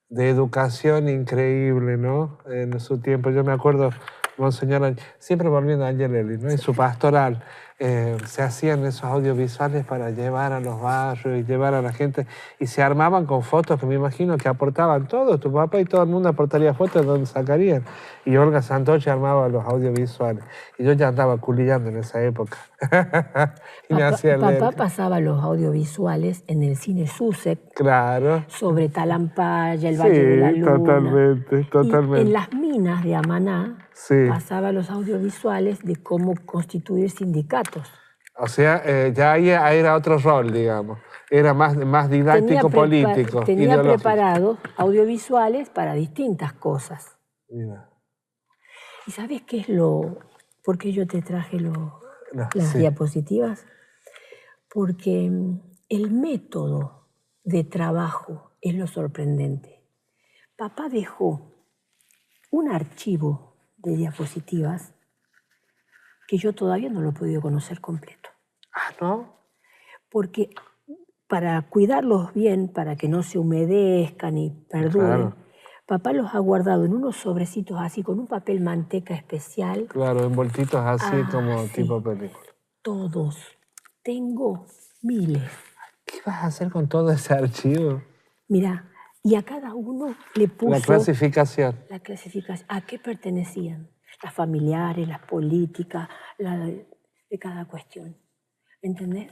de educación increíble, ¿no? En su tiempo. Yo me acuerdo, Monseñor, siempre volviendo a Angelelli, ¿no? En su pastoral se hacían esos audiovisuales para llevar a los barrios y llevar a la gente, y se armaban con fotos que me imagino que aportaban todos, tu papá y todo el mundo aportaría fotos de donde sacarían. Y Olga Santoche armaba los audiovisuales. Y yo ya andaba culillando en esa época. Y me hacía leer. Papá pasaba los audiovisuales en el cine Susek. Claro. Sobre Talampaya, el Valle de la Luna. Totalmente. Y en las minas de Amaná sí. pasaba los audiovisuales de cómo constituir sindicatos. O sea, ya ahí era otro rol, digamos. Era más didáctico, político. Tenía preparados audiovisuales para distintas cosas. Mira. ¿Y sabes qué es por qué yo te traje las diapositivas? Porque el método de trabajo es lo sorprendente. Papá dejó un archivo de diapositivas que yo todavía no lo he podido conocer completo. Ah, ¿no? Porque para cuidarlos bien, para que no se humedezcan y perduren, papá los ha guardado en unos sobrecitos así, con un papel manteca especial. Claro, envoltitos así como tipo película. Todos. Tengo miles. ¿Qué vas a hacer con todo ese archivo? Mira, Y a cada uno le puso La clasificación. la clasificación, a qué pertenecían, las familiares, las políticas, de cada cuestión. ¿Entendés?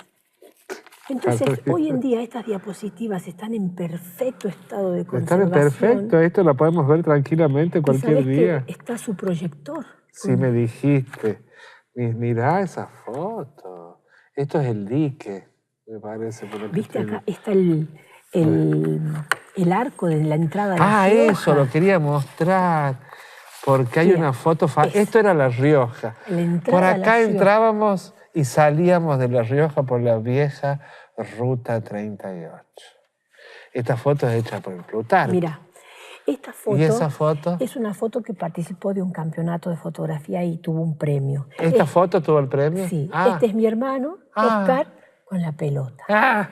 Entonces, hoy en día estas diapositivas están en perfecto estado de Está conservación. perfecto, esto lo podemos ver tranquilamente ¿Y cualquier sabés día. que está su proyector? Sí, me dijiste. Mirá esa foto. Esto es el dique, me parece. Por lo que ¿Viste? estoy Acá está el arco de la entrada de La Ah, Rioja. eso, lo quería mostrar. Porque hay Mira, una foto. Esto era La Rioja. La entrada Por a La acá Rioja. entrábamos y salíamos de La Rioja por la vieja Ruta 38. Esta foto es hecha por el Plutarco. Mira, esta foto, ¿Y esa foto? es una foto que participó de un campeonato de fotografía y tuvo un premio. ¿Esta foto tuvo el premio? Sí, Ah. este es mi hermano, Ah. Oscar, con la pelota, Ah.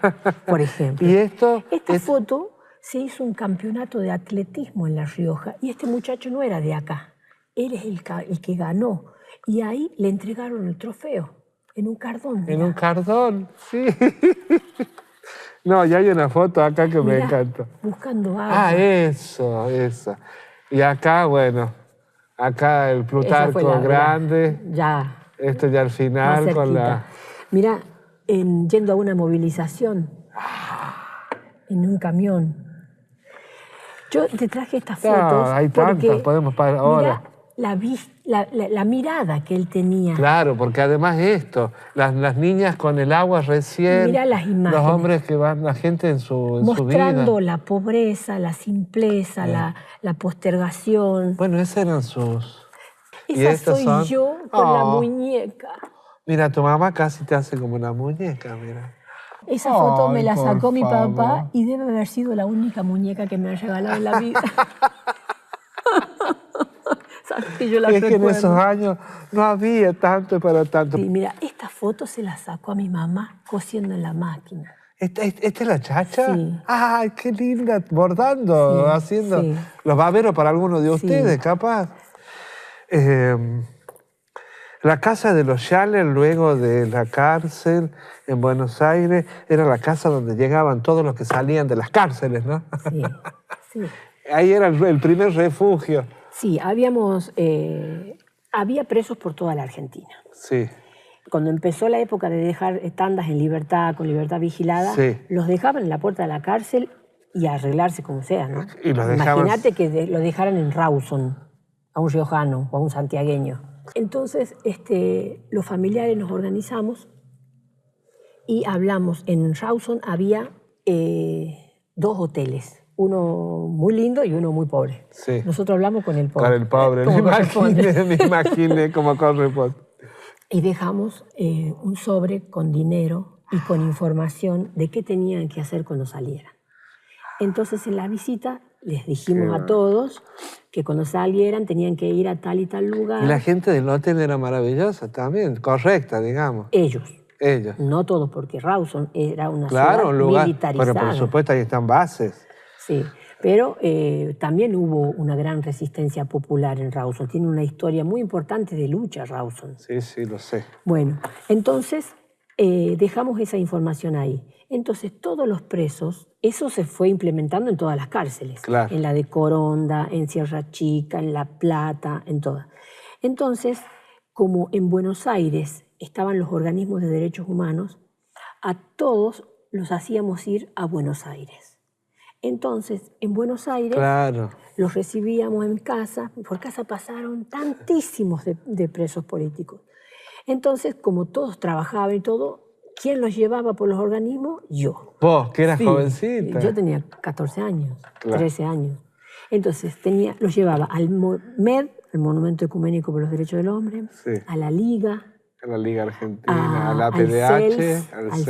por ejemplo. ¿Y esto? Esta foto se hizo un campeonato de atletismo en La Rioja y este muchacho no era de acá, él es el que ganó. Y ahí le entregaron el trofeo, en un cardón. En mirá. un cardón, sí. No, ya hay una foto acá que me Mirá, encanta. buscando agua. Ah, eso, esa. Y acá, bueno, acá el Esa Plutarco fue la- grande. Ya, Esto ya al más final con cerquita. la... Mira, yendo a una movilización, en un camión. Yo te traje estas No, fotos hay porque, tantas, podemos parar ahora. mirá la mirada que él tenía. Claro, porque además esto, las niñas con el agua recién, Mirá las imágenes. los hombres que van, la gente en su Mostrando vida. la pobreza, la simpleza, la postergación. Bueno, esos eran sus... ¿Y Esa estos soy son? yo con la Oh. muñeca. Mira, tu mamá casi te hace como una muñeca, mira. Esa foto me Ay, la por sacó mi papá favor. y debe haber sido la única muñeca que me ha regalado en la vida. Sabes que yo la Es que en recuerdo. esos años no había tanto para tanto. Sí, mira, esta foto se la sacó a mi mamá cosiendo en la máquina. ¿Esta es la chacha? Sí. ¡Ay, qué linda! Bordando, Sí, haciendo. sí. Los va a ver para alguno de Sí. ustedes, capaz. La casa de los Schaller, luego de la cárcel en Buenos Aires, era la casa donde llegaban todos los que salían de las cárceles, ¿no? Sí, sí. Ahí era el primer refugio. Sí, había presos por toda la Argentina. Sí. Cuando empezó la época de dejar tandas en libertad, con libertad vigilada, Sí. los dejaban en la puerta de la cárcel y a arreglarse como sea, ¿no? Y los dejaban- Imagínate que lo dejaran en Rawson, a un riojano o a un santiagueño. Entonces, los familiares nos organizamos y hablamos. En Rawson había 2 hoteles, uno muy lindo y uno muy pobre. Sí. Nosotros hablamos con el pobre. Con el pobre, como corresponde. me imaginé como corresponde. Y dejamos un sobre con dinero y con información de qué tenían que hacer cuando salieran. Entonces en la visita les dijimos a todos que cuando salieran tenían que ir a tal y tal lugar. Y la gente del hotel era maravillosa también, correcta, digamos. Ellos, Ellos. no todos, porque Rawson era una Claro, ciudad un lugar. militarizada. Bueno, por supuesto, ahí están bases. Sí, pero también hubo una gran resistencia popular en Rawson. Tiene una historia muy importante de lucha Rawson. Sí, sí, lo sé. Bueno, entonces dejamos esa información ahí. Entonces todos los presos, eso se fue implementando en todas las cárceles. Claro. En la de Coronda, en Sierra Chica, en La Plata, en todas. Entonces, como en Buenos Aires estaban los organismos de derechos humanos, a todos los hacíamos ir a Buenos Aires. Entonces, en Buenos Aires Claro. los recibíamos en casa, por casa pasaron tantísimos de presos políticos. Entonces, como todos trabajaban y todo, ¿quién los llevaba por los organismos? Yo. Vos, que eras Sí, jovencita. yo tenía 14 años, Claro. 13 años. Entonces, los llevaba al MED, el Monumento Ecuménico por los Derechos del Hombre, Sí. a la Liga, A la Liga Argentina, a la al PDH, CELS, al al CELS.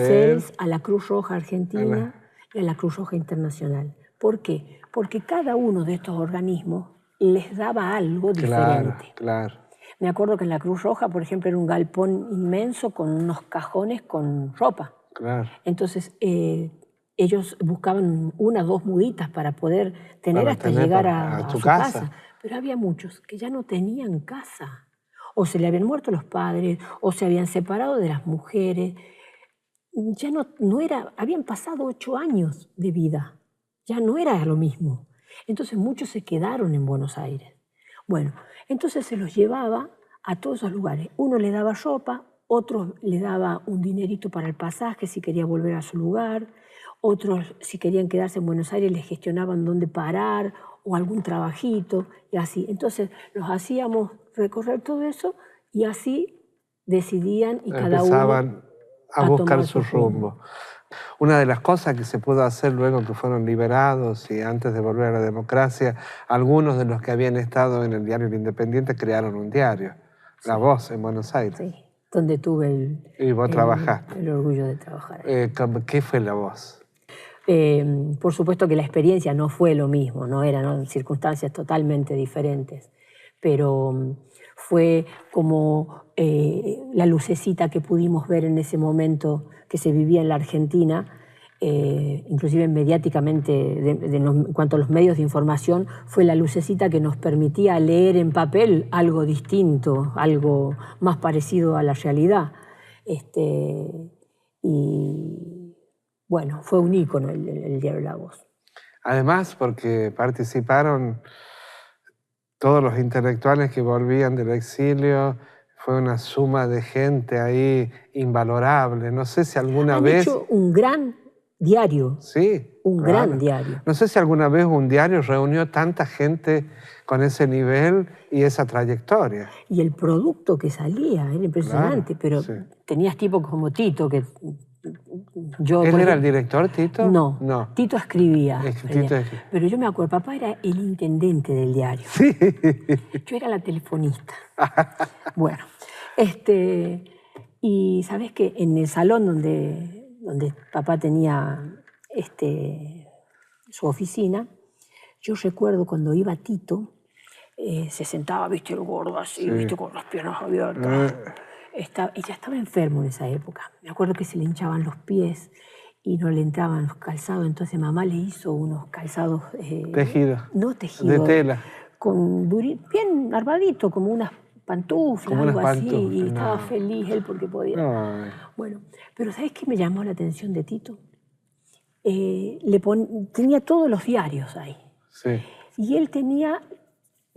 CELS, a la Cruz Roja Argentina y a la Cruz Roja Internacional. ¿Por qué? Porque cada uno de estos organismos les daba algo Claro, diferente. claro. Me acuerdo que en la Cruz Roja, por ejemplo, era un galpón inmenso con unos cajones con ropa. Claro. Entonces, ellos buscaban 1 o 2 muditas para poder tener Para hasta tener llegar a a tu su casa. casa. Pero había muchos que ya no tenían casa. O se le habían muerto los padres, o se habían separado de las mujeres. Ya no era, habían pasado 8 años de vida. ya no era lo mismo. Entonces muchos se quedaron en Buenos Aires. Bueno, entonces se los llevaba a todos esos lugares. Uno le daba ropa, otro le daba un dinerito para el pasaje si quería volver a su lugar, otros si querían quedarse en Buenos Aires les gestionaban dónde parar o algún trabajito y así. Entonces los hacíamos recorrer todo eso y así decidían y cada uno Empezaban a buscar tomar su rumbo. Una de las cosas que se pudo hacer luego que fueron liberados y antes de volver a la democracia, algunos de los que habían estado en el diario El Independiente crearon un diario, La Voz, en Buenos Aires. Sí, donde tuve Y vos trabajaste. el orgullo de trabajar ahí. ¿Qué fue La Voz? Por supuesto que la experiencia no fue lo mismo, no eran circunstancias totalmente diferentes, pero fue como la lucecita que pudimos ver en ese momento que se vivía en la Argentina, inclusive mediáticamente, en cuanto a los medios de información, fue la lucecita que nos permitía leer en papel algo distinto, algo más parecido a la realidad. Y bueno, fue un ícono el diario La Voz. Además, porque participaron todos los intelectuales que volvían del exilio, fue una suma de gente ahí invalorable. No sé si alguna vez... Han hecho un gran diario. Sí. Un claro. gran diario. No sé si alguna vez un diario reunió tanta gente con ese nivel y esa trayectoria. Y el producto que salía era impresionante, Claro, pero sí. tenías tipos como Tito, que yo... ¿Él era el director, Tito? No, No. Tito escribía. Tito escribía. Pero yo me acuerdo, papá era el intendente del diario. Sí. Yo era la telefonista. Bueno, y sabes que en el salón donde papá tenía su oficina, yo recuerdo cuando iba Tito, se sentaba, viste, el gordo así, sí. Viste, con las piernas abiertas. Ella estaba enfermo en esa época. Me acuerdo que se le hinchaban los pies y no le entraban los calzados, entonces mamá le hizo unos calzados... tejidos. No tejidos. De tela. Bien armadito, como unas pantuflas, como algo unas así, pantuflas, y estaba feliz él porque podía. No. Bueno, pero ¿sabes qué me llamó la atención de Tito? Tenía todos los diarios ahí. Sí. Y él tenía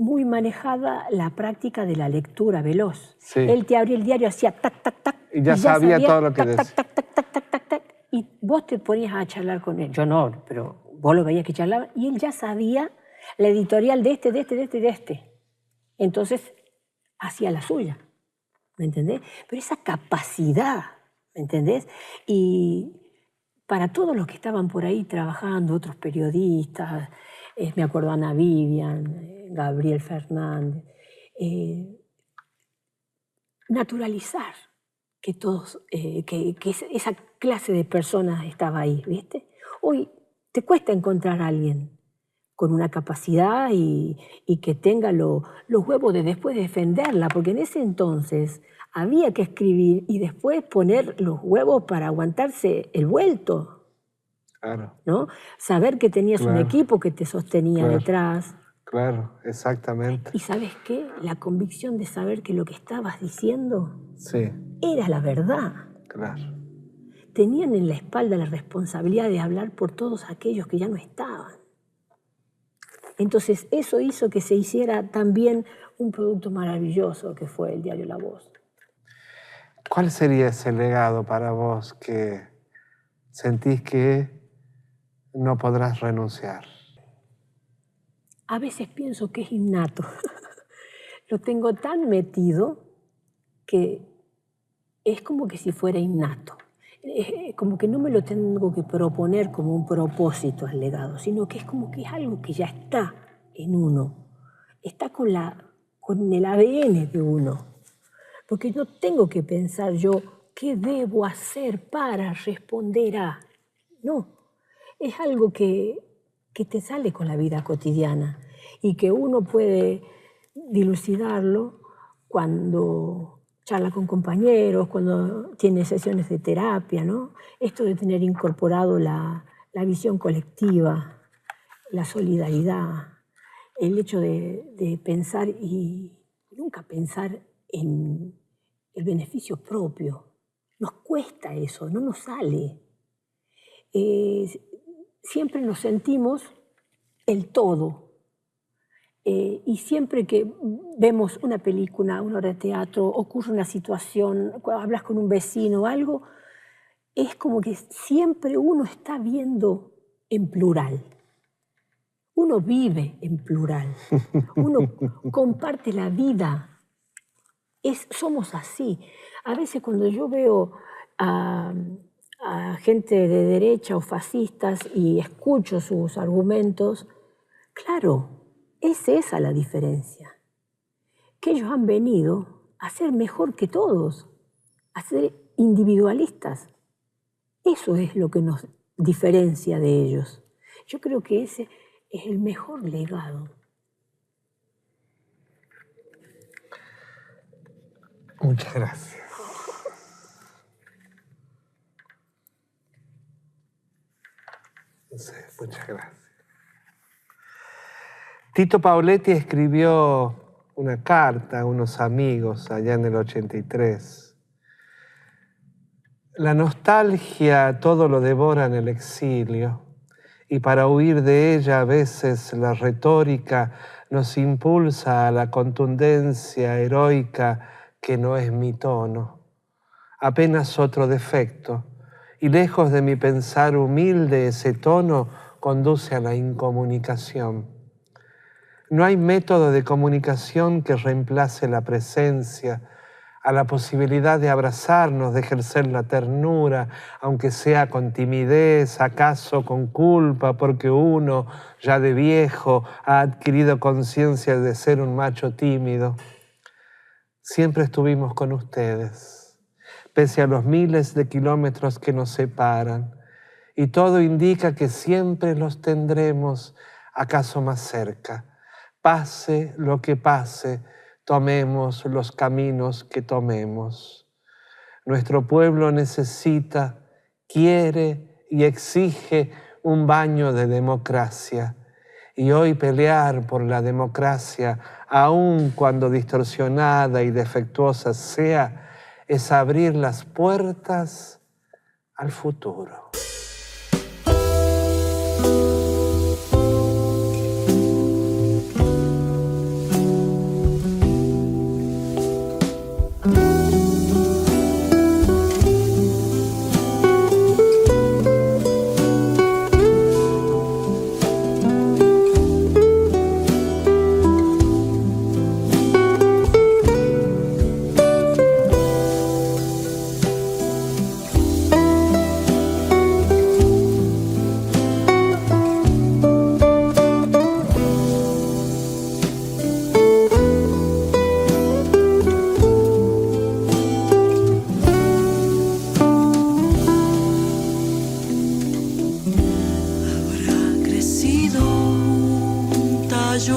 muy manejada la práctica de la lectura veloz. Sí. Él te abría el diario, hacía tac, tac, tac. Y ya sabía todo lo que decía. Tac, tac, tac, tac, tac, tac. Y vos te ponías a charlar con él. Yo no, pero vos lo veías que charlaba. Y él ya sabía la editorial de este. Entonces, hacía la suya. ¿Me entendés? Pero esa capacidad, ¿me entendés? Y para todos los que estaban por ahí trabajando, otros periodistas, me acuerdo Ana Vivian, Gabriel Fernández, naturalizar que todos, que esa clase de personas estaba ahí, ¿viste? Hoy te cuesta encontrar a alguien con una capacidad y que tenga los huevos de después defenderla, porque en ese entonces había que escribir y después poner los huevos para aguantarse el vuelto. Claro. ¿No? Saber que tenías un equipo que te sostenía detrás. Claro, exactamente. ¿Y sabes qué? La convicción de saber que lo que estabas diciendo sí. era la verdad. Claro. Tenían en la espalda la responsabilidad de hablar por todos aquellos que ya no estaban. Entonces eso hizo que se hiciera también un producto maravilloso que fue el diario La Voz. ¿Cuál sería ese legado para vos que sentís que no podrás renunciar? A veces pienso que es innato. Lo tengo tan metido que es como que si fuera innato. Como que no me lo tengo que proponer como un propósito al legado, sino que es como que es algo que ya está en uno. Está con el ADN de uno. Porque no tengo que pensar yo qué debo hacer para responder a... No, es algo que te sale con la vida cotidiana y que uno puede dilucidarlo cuando charla con compañeros, cuando tiene sesiones de terapia, ¿no? Esto de tener incorporado la visión colectiva, la solidaridad, el hecho de pensar y nunca pensar en el beneficio propio. Nos cuesta eso, no nos sale. siempre nos sentimos el todo. Y siempre que vemos una película, una obra de teatro, ocurre una situación, hablas con un vecino o algo, es como que siempre uno está viendo en plural. Uno vive en plural. Uno comparte la vida. Somos así. A veces cuando yo veo a gente de derecha o fascistas y escucho sus argumentos, claro, es esa la diferencia. Que ellos han venido a ser mejor que todos, a ser individualistas. Eso es lo que nos diferencia de ellos. Yo creo que ese es el mejor legado. Muchas gracias. Sí, muchas gracias. Tito Pauletti escribió una carta a unos amigos allá en el 83. La nostalgia todo lo devora en el exilio y para huir de ella a veces la retórica nos impulsa a la contundencia heroica que no es mi tono, apenas otro defecto, y lejos de mi pensar humilde ese tono conduce a la incomunicación. No hay método de comunicación que reemplace la presencia, a la posibilidad de abrazarnos, de ejercer la ternura, aunque sea con timidez, acaso con culpa, porque uno, ya de viejo, ha adquirido conciencia de ser un macho tímido. Siempre estuvimos con ustedes, pese a los miles de kilómetros que nos separan, y todo indica que siempre los tendremos acaso más cerca. Pase lo que pase, tomemos los caminos que tomemos. Nuestro pueblo necesita, quiere y exige un baño de democracia. Y hoy pelear por la democracia, aun cuando distorsionada y defectuosa sea, es abrir las puertas al futuro.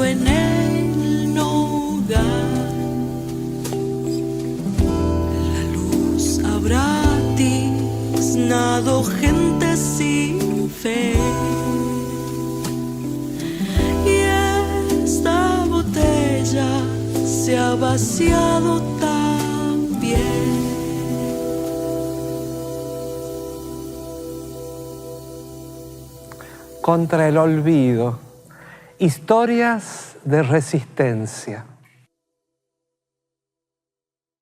En el nogal, la luz habrá tiznado gente sin fe, y esta botella se ha vaciado también. Contra el olvido. Historias de resistencia.